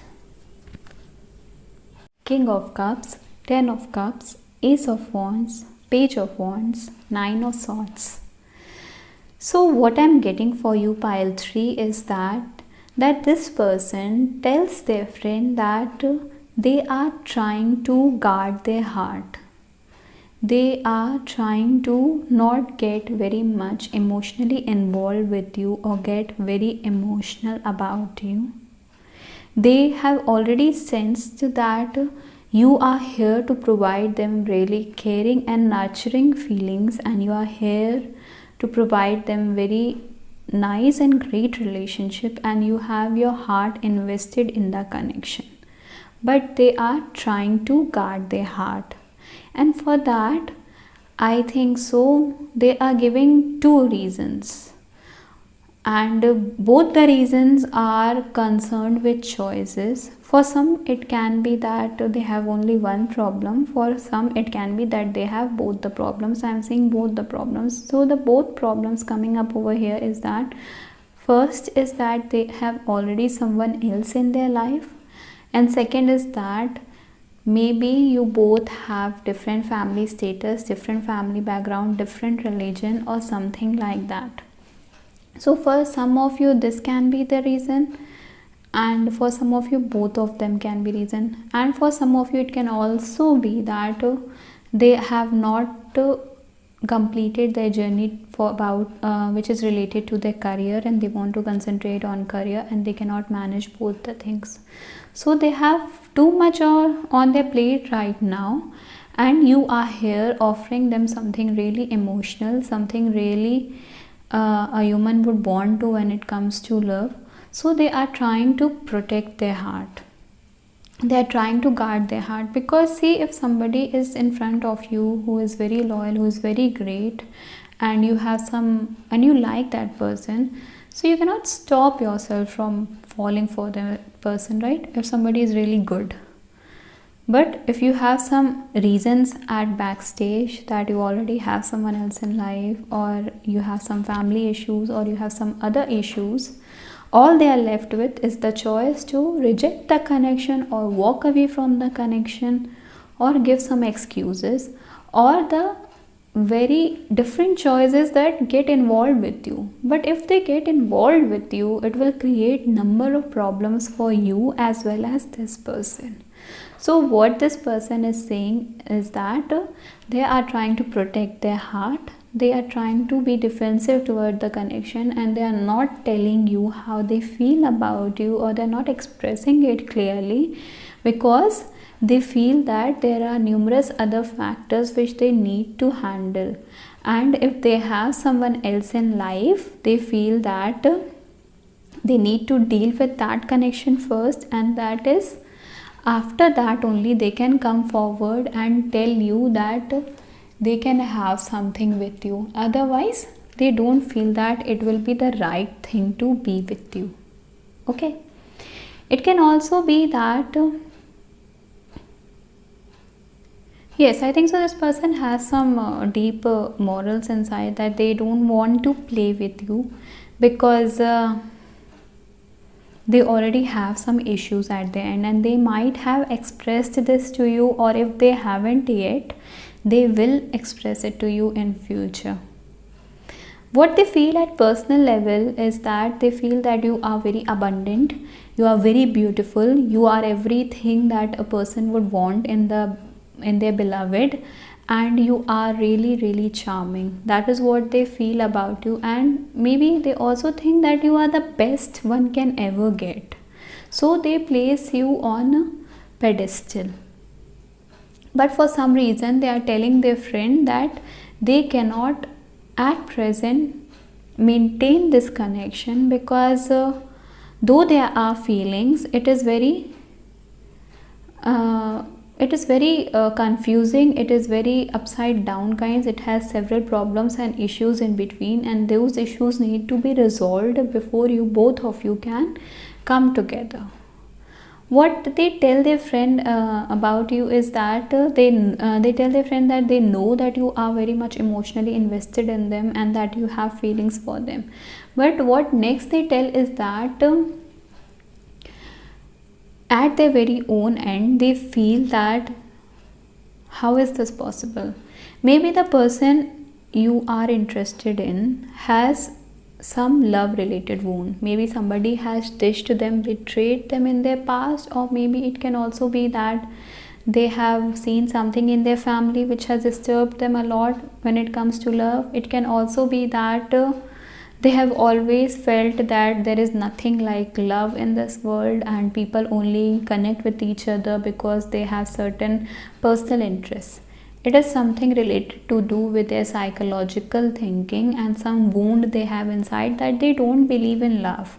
S1: King of Cups, 10 of Cups, Ace of Wands, Page of Wands, 9 of Swords. So what I'm getting for you, pile 3, is that this person tells their friend that they are trying to guard their heart. They are trying to not get very much emotionally involved with you or get very emotional about you. They have already sensed that you are here to provide them really caring and nurturing feelings, and you are here to provide them very nice and great relationship, and you have your heart invested in the connection. But they are trying to guard their heart, and for that, I think so, they are giving two reasons, and both the reasons are concerned with choices. For some it can be that they have only one problem, for some it can be that they have both the problems. I am seeing both the problems. So the both problems coming up over here is that first is that they have already someone else in their life, and second is that maybe you both have different family status, different family background, different religion, or something like that. So for some of you this can be the reason, and for some of you both of them can be reason, and for some of you it can also be that they have not completed their journey for about which is related to their career, and they want to concentrate on career and they cannot manage both the things. So they have too much on their plate right now, and you are here offering them something really emotional, something really a human would want to when it comes to love. So they are trying to protect their heart, they are trying to guard their heart, because see, if somebody is in front of you who is very loyal, who is very great, and you have some and you like that person, so you cannot stop yourself from falling for the person, right? If somebody is really good. But if you have some reasons at backstage that you already have someone else in life, or you have some family issues, or you have some other issues, all they are left with is the choice to reject the connection, or walk away from the connection, or give some excuses, or the very different choices that get involved with you. But if they get involved with you, it will create number of problems for you as well as this person. So what this person is saying is that they are trying to protect their heart, they are trying to be defensive toward the connection, and they are not telling you how they feel about you, or they are not expressing it clearly, because they feel that there are numerous other factors which they need to handle. And if they have someone else in life, they feel that they need to deal with that connection first, and that is after that only they can come forward and tell you that they can have something with you. Otherwise they don't feel that it will be the right thing to be with you. Okay, it can also be that yes, I think so, this person has some deep morals inside, that they don't want to play with you, because they already have some issues at the end, and they might have expressed this to you, or if they haven't yet, they will express it to you in future. What they feel at personal level is that they feel that you are very abundant, you are very beautiful, you are everything that a person would want in their beloved, and you are really charming. That is what they feel about you, and maybe they also think that you are the best one can ever get. So they place you on a pedestal. But for some reason they are telling their friend that they cannot at present maintain this connection, because though there are feelings, it is very confusing, it is very upside down kinds, it has several problems and issues in between, and those issues need to be resolved before you both of you can come together. What they tell their friend about you is that they tell their friend that they know that you are very much emotionally invested in them, and that you have feelings for them. But what next they tell is that at their very own end they feel that how is this possible? Maybe the person you are interested in has some love related wound, maybe somebody has dished them, betrayed them in their past, or maybe it can also be that they have seen something in their family which has disturbed them a lot when it comes to love. It can also be that They have always felt that there is nothing like love in this world, and people only connect with each other because they have certain personal interests. It is something related to do with their psychological thinking and some wound they have inside, that they don't believe in love.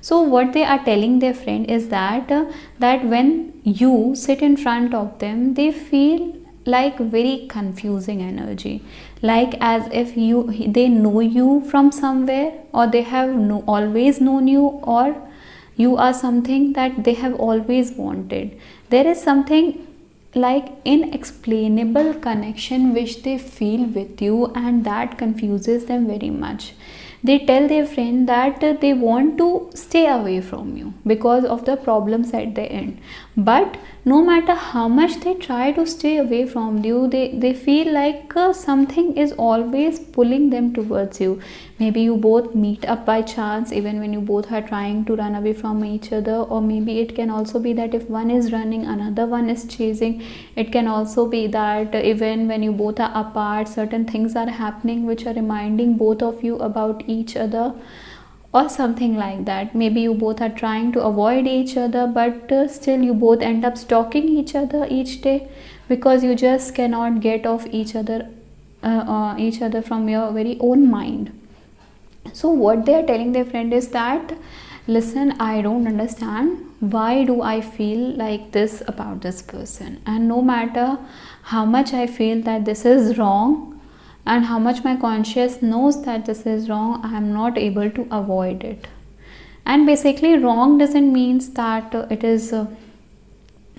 S1: So what they are telling their friend is that when you sit in front of them, they feel like very confusing energy, like as if they know you from somewhere, or they have always known you, or you are something that they have always wanted. There is something like inexplainable connection which they feel with you, and that confuses them very much. They tell their friend that they want to stay away from you because of the problems at the end, but no matter how much they try to stay away from you, they feel like something is always pulling them towards you. Maybe you both meet up by chance even when you both are trying to run away from each other, or maybe it can also be that if one is running, another one is chasing. It can also be that even when you both are apart, certain things are happening which are reminding both of you about each other, or something like that. Maybe you both are trying to avoid each other, but still you both end up stalking each other each day, because you just cannot get off each other from your very own mind. So what they are telling their friend is that, listen, I don't understand why do I feel like this about this person, and no matter how much I feel that this is wrong, and how much my conscience knows that this is wrong, I am not able to avoid it. And basically, wrong doesn't mean that it is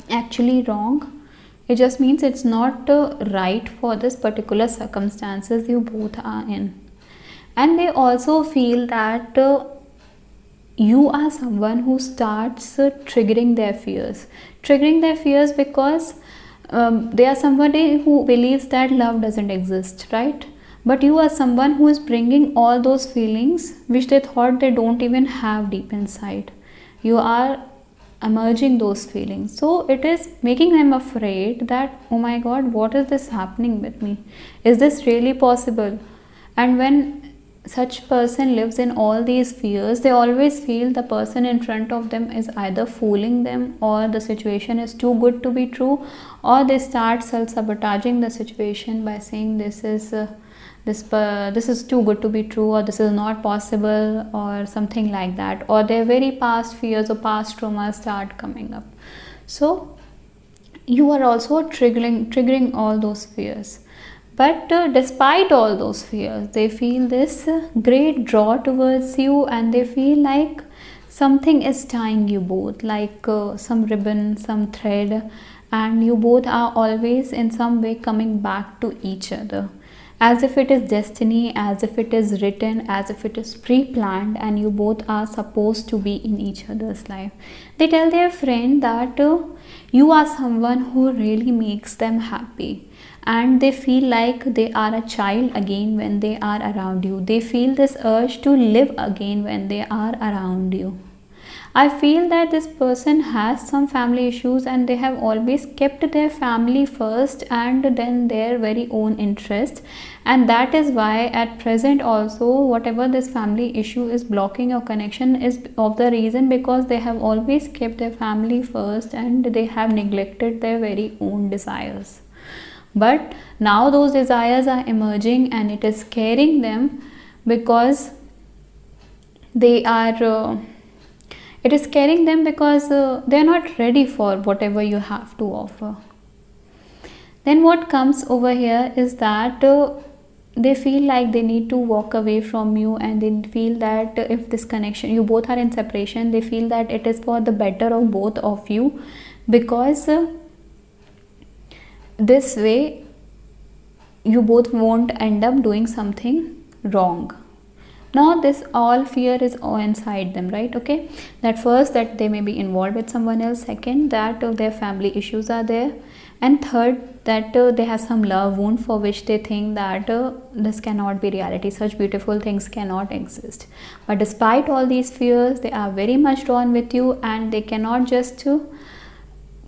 S1: actually wrong. It just means it's not right for this particular circumstances you both are in. And they also feel that you are someone who starts triggering their fears, because they are somebody who believes that love doesn't exist, right? But you are someone who is bringing all those feelings which they thought they don't even have deep inside. You are emerging those feelings, so it is making them afraid that, oh my god, what is this happening with me? Is this really possible? And when such person lives in all these fears, they always feel the person in front of them is either fooling them, or the situation is too good to be true, or they start self-sabotaging the situation by saying this is too good to be true, or this is not possible, or something like that, or their very past fears or past traumas start coming up. So you are also triggering all those fears. But despite all those fears, they feel this great draw towards you, and they feel like something is tying you both, like some ribbon, some thread, and you both are always in some way coming back to each other, as if it is destiny, as if it is written, as if it is pre-planned, and you both are supposed to be in each other's life. They tell their friend that you are someone who really makes them happy, and they feel like they are a child again when they are around you. They feel this urge to live again when they are around you. I feel that this person has some family issues, and they have always kept their family first and then their very own interest, and that is why at present also whatever this family issue is blocking your connection is of the reason because they have always kept their family first and they have neglected their very own desires. But now those desires are emerging, and it is scaring them because they are it is scaring them because they are not ready for whatever you have to offer. Then what comes over here is that they feel like they need to walk away from you, and they feel that if this connection, you both are in separation, they feel that it is for the better of both of you, because this way you both won't end up doing something wrong. Now this all fear is all inside them, right? Okay, that first, that they may be involved with someone else, second, that their family issues are there, and third, that they have some love wound for which they think that this cannot be reality, such beautiful things cannot exist. But despite all these fears, they are very much drawn with you, and they cannot just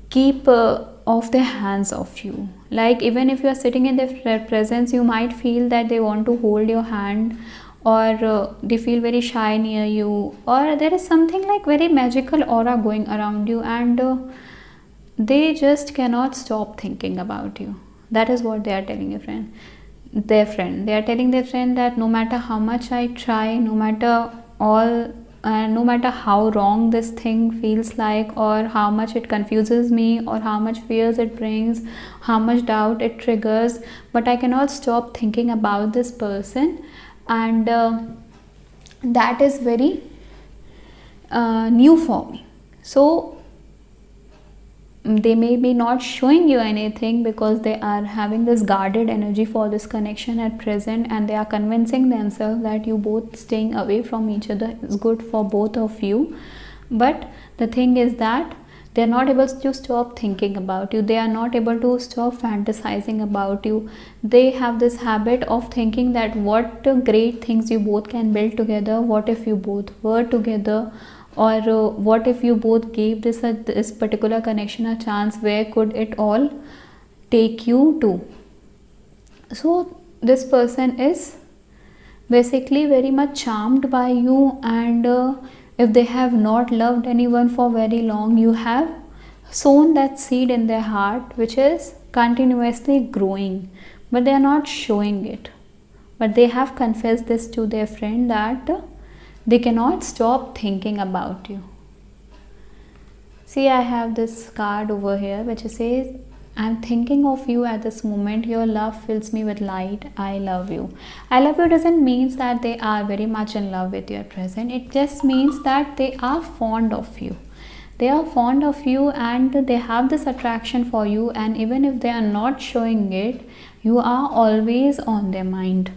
S1: keep off their hands of you. Like even if you are sitting in their presence, you might feel that they want to hold your hand, or they feel very shy near you, or there is something like very magical aura going around you, and they just cannot stop thinking about you. That is what they are telling they are telling their friend that no matter how much I try, no matter all, no matter how wrong this thing feels like, or how much it confuses me, or how much fears it brings, how much doubt it triggers, but I cannot stop thinking about this person. And that is very new for me. So they may be not showing you anything because they are having this guarded energy for this connection at present, and they are convincing themselves that you both staying away from each other is good for both of you. But the thing is that they are not able to stop thinking about you, they are not able to stop fantasizing about you. They have this habit of thinking that what great things you both can build together, what if you both were together, or what if you both gave this particular connection a chance, where could it all take you to. So this person is basically very much charmed by you, and if they have not loved anyone for very long, you have sown that seed in their heart which is continuously growing, but they are not showing it. But they have confessed this to their friend that they cannot stop thinking about you. See, I have this card over here which says, I'm thinking of you at this moment. Your love fills me with light. I love you. I love you doesn't mean that they are very much in love with you at present. It just means that they are fond of you. They are fond of you, and they have this attraction for you, and even if they are not showing it, you are always on their mind.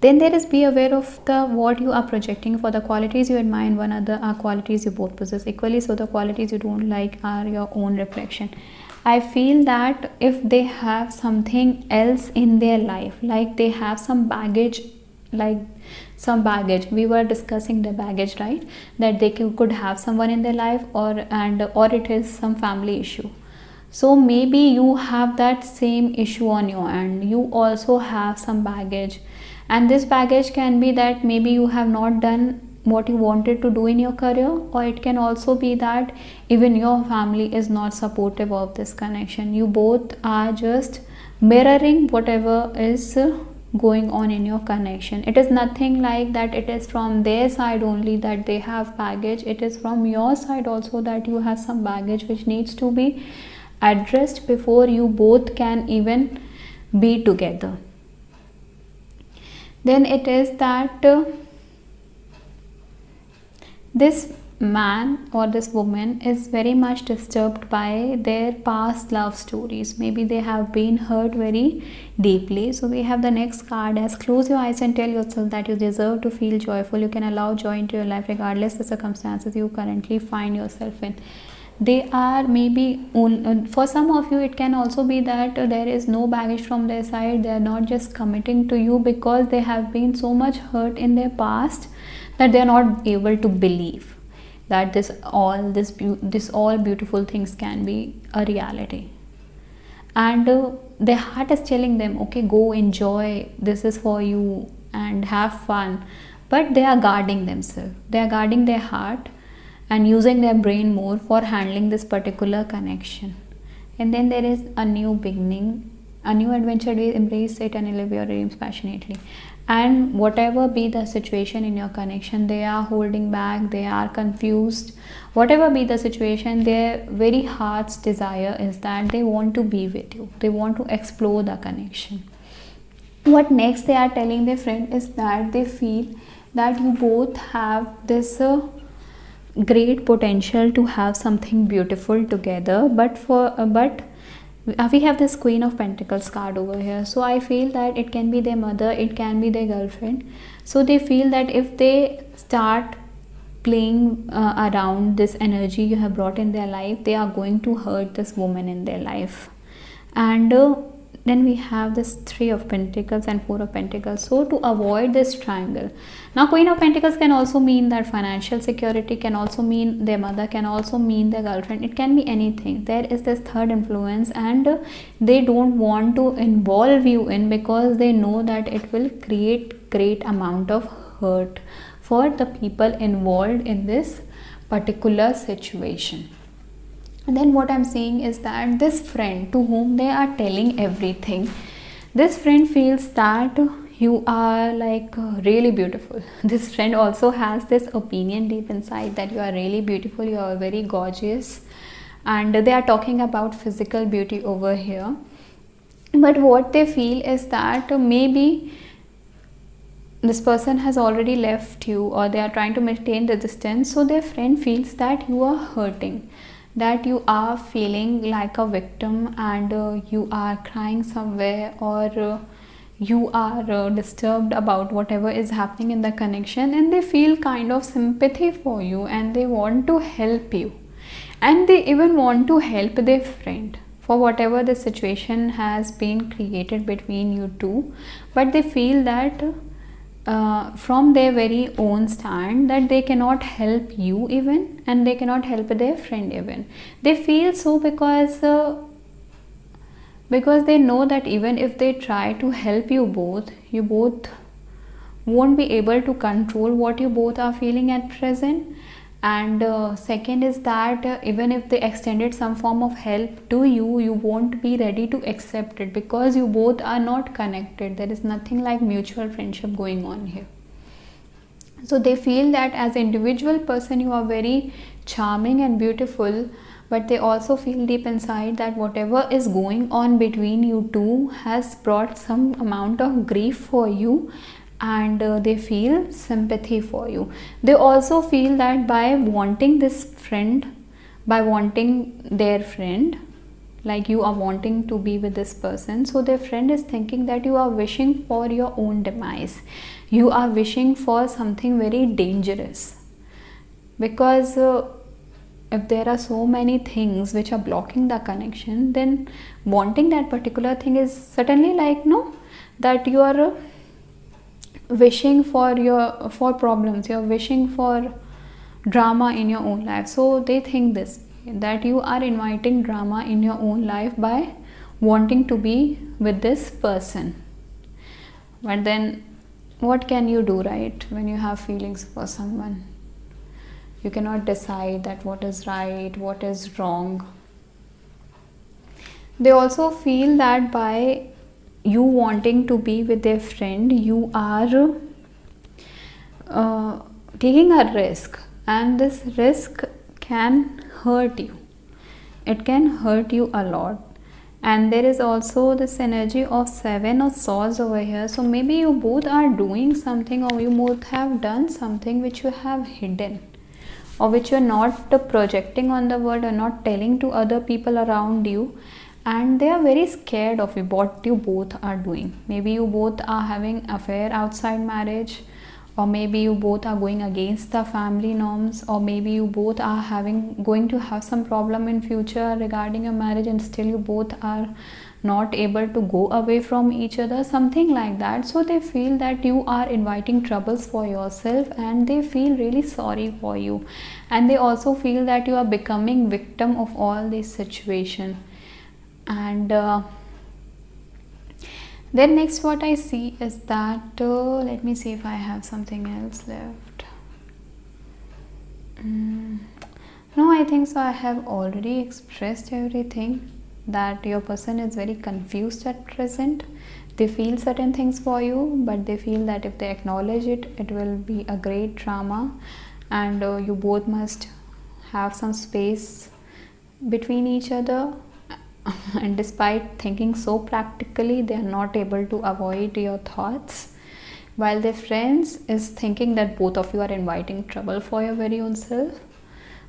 S1: Then there is, be aware of the what you are projecting. For the qualities you admire in one another are qualities you both possess equally, so the qualities you don't like are your own reflection. I feel that if they have something else in their life, like they have some baggage, we were discussing the baggage, right? That they could have someone in their life, or it is some family issue. So maybe you have that same issue on your end. You also have some baggage, and this baggage can be that maybe you have not done what you wanted to do in your career, or it can also be that even your family is not supportive of this connection. You both are just mirroring whatever is going on in your connection. It is nothing like that it is from their side only that they have baggage. It is from your side also that you have some baggage which needs to be addressed before you both can even be together. Then it is that this man or this woman is very much disturbed by their past love stories. Maybe they have been hurt very deeply. So we have the next card as, close your eyes and tell yourself that you deserve to feel joyful. You can allow joy into your life regardless the circumstances you currently find yourself in. They are maybe, for some of you it can also be that there is no baggage from their side. They are not just committing to you because they have been so much hurt in their past that they are not able to believe that this all beautiful things can be a reality. And their heart is telling them, okay, go enjoy, this is for you, and have fun. But they are guarding themselves, they are guarding their heart and using their brain more for handling this particular connection. And then there is a new beginning, a new adventure. Embrace it and live your dreams passionately. And whatever be the situation in your connection, they are holding back, they are confused, whatever be the situation, their very heart's desire is that they want to be with you, they want to explore the connection. What next they are telling their friend is that they feel that you both have this great potential to have something beautiful together, but we have this Queen of Pentacles card over here. So I feel that it can be their mother, it can be their girlfriend. So they feel that if they start playing around this energy you have brought in their life, they are going to hurt this woman in their life. And then we have this Three of Pentacles and Four of Pentacles. So to avoid this triangle, now Queen of Pentacles can also mean that financial security, can also mean their mother, can also mean their girlfriend. It can be anything. There is this third influence, and they don't want to involve you in, because they know that it will create great amount of hurt for the people involved in this particular situation. And then what I'm seeing is that this friend to whom they are telling everything, this friend feels that you are like really beautiful. This friend also has this opinion deep inside that you are really beautiful, you are very gorgeous, and they are talking about physical beauty over here. But what they feel is that maybe this person has already left you, or they are trying to maintain the distance. So their friend feels that you are hurting, that you are feeling like a victim, and you are crying somewhere, or you are disturbed about whatever is happening in the connection, and they feel kind of sympathy for you, and they want to help you, and they even want to help their friend for whatever the situation has been created between you two. But they feel that from their very own stand, that they cannot help you even, and they cannot help their friend even. They feel so because they know that even if they try to help you both won't be able to control what you both are feeling at present. And second is that even if they extended some form of help to you, you won't be ready to accept it, because you both are not connected. There is nothing like mutual friendship going on here. So they feel that as an individual person you are very charming and beautiful, but they also feel deep inside that whatever is going on between you two has brought some amount of grief for you, and they feel sympathy for you. They also feel that by wanting this friend, by wanting their friend, like you are wanting to be with this person, so their friend is thinking that you are wishing for your own demise, you are wishing for something very dangerous. Because if there are so many things which are blocking the connection, then wanting that particular thing is certainly like, no, that you are wishing for problems, you're wishing for drama in your own life. So they think this, that you are inviting drama in your own life by wanting to be with this person. But then what can you do, right? When you have feelings for someone, you cannot decide that what is right, what is wrong. They also feel that by you wanting to be with their friend, you are taking a risk, and this risk can hurt you. It can hurt you a lot. And there is also this energy of Seven of Swords over here. So maybe you both are doing something, or you both have done something which you have hidden, or which you are not projecting on the world, or not telling to other people around you. And they are very scared of you, what you both are doing. Maybe you both are having affair outside marriage, or maybe you both are going against the family norms, or maybe you both are going to have some problem in future regarding your marriage, and still you both are not able to go away from each other, something like that. So they feel that you are inviting troubles for yourself, and they feel really sorry for you, and they also feel that you are becoming victim of all this situation. And then next what I see is that let me see if I have something else left. No, I think so. I have already expressed everything, that your person is very confused at present. They feel certain things for you, but they feel that if they acknowledge it, it will be a great drama, and you both must have some space between each other. And despite thinking so practically, they are not able to avoid your thoughts, while their friends is thinking that both of you are inviting trouble for your very own self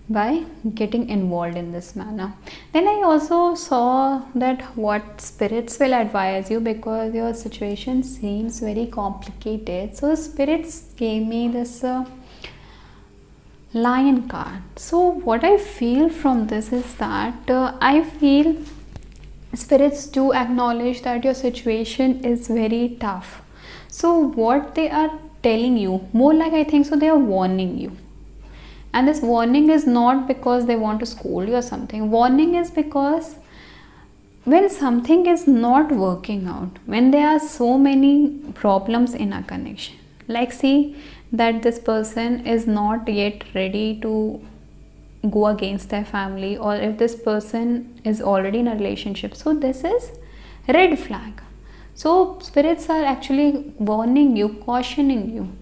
S1: by getting involved in this manner. Then I also saw that what spirits will advise you, because your situation seems very complicated. So spirits gave me this Lion card. So what I feel from this is that I feel spirits do acknowledge that your situation is very tough. So what they are telling you, more like I think so they are warning you. And this warning is not because they want to scold you or something. Warning is because when something is not working out, when there are so many problems in a connection, like see that this person is not yet ready to go against their family, or if this person is already in a relationship, so this is red flag. So spirits are actually warning you, cautioning you.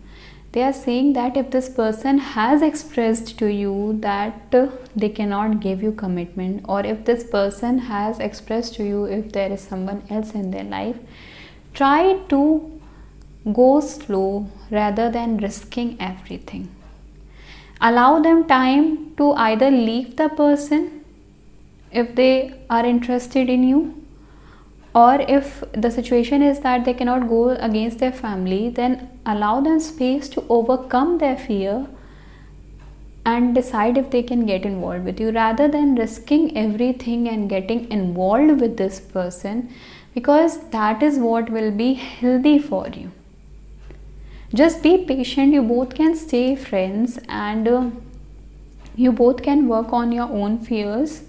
S1: They are saying that if this person has expressed to you that they cannot give you commitment, or if this person has expressed to you if there is someone else in their life, try to go slow rather than risking everything. Allow them time to either leave the person if they are interested in you, or if the situation is that they cannot go against their family, then allow them space to overcome their fear and decide if they can get involved with you, rather than risking everything and getting involved with this person, because that is what will be healthy for you. Just be patient. You both can stay friends, and you both can work on your own fears,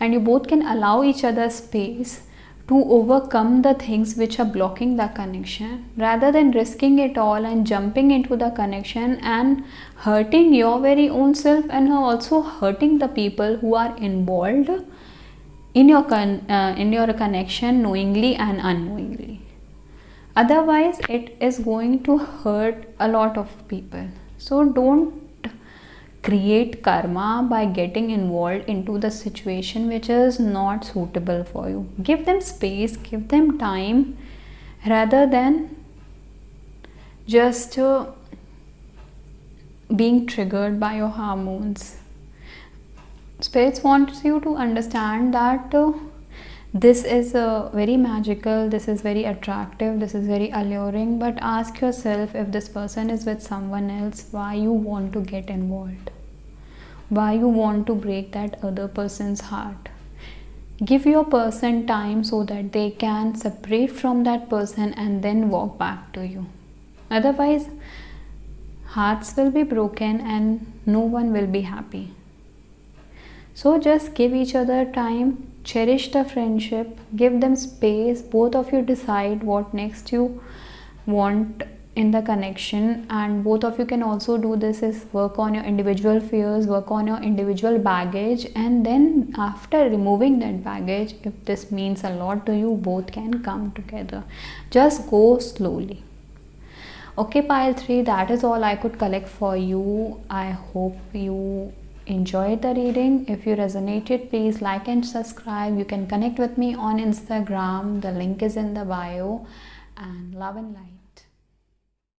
S1: and you both can allow each other space to overcome the things which are blocking the connection, rather than risking it all and jumping into the connection and hurting your very own self, and also hurting the people who are involved in your connection, knowingly and unknowingly. Otherwise it is going to hurt a lot of people. So don't create karma by getting involved into the situation which is not suitable for you. Give them space, give them time, rather than just being triggered by your hormones. Spirits wants you to understand that this is very magical, this is very attractive, this is very alluring, but ask yourself, if this person is with someone else, why you want to get involved? Why you want to break that other person's heart? Give your person time so that they can separate from that person and then walk back to you. Otherwise, hearts will be broken and no one will be happy. So just give each other time, cherish the friendship, give them space, both of you decide what next you want in the connection, and both of you can also do this is work on your individual fears, work on your individual baggage, and then after removing that baggage, if this means a lot to you, both can come together. Just go slowly. Okay, pile 3, that is all I could collect for you. I hope you enjoyed the reading. If you resonated, please like and subscribe. You can connect with me on Instagram, the link is in the bio, and love and light.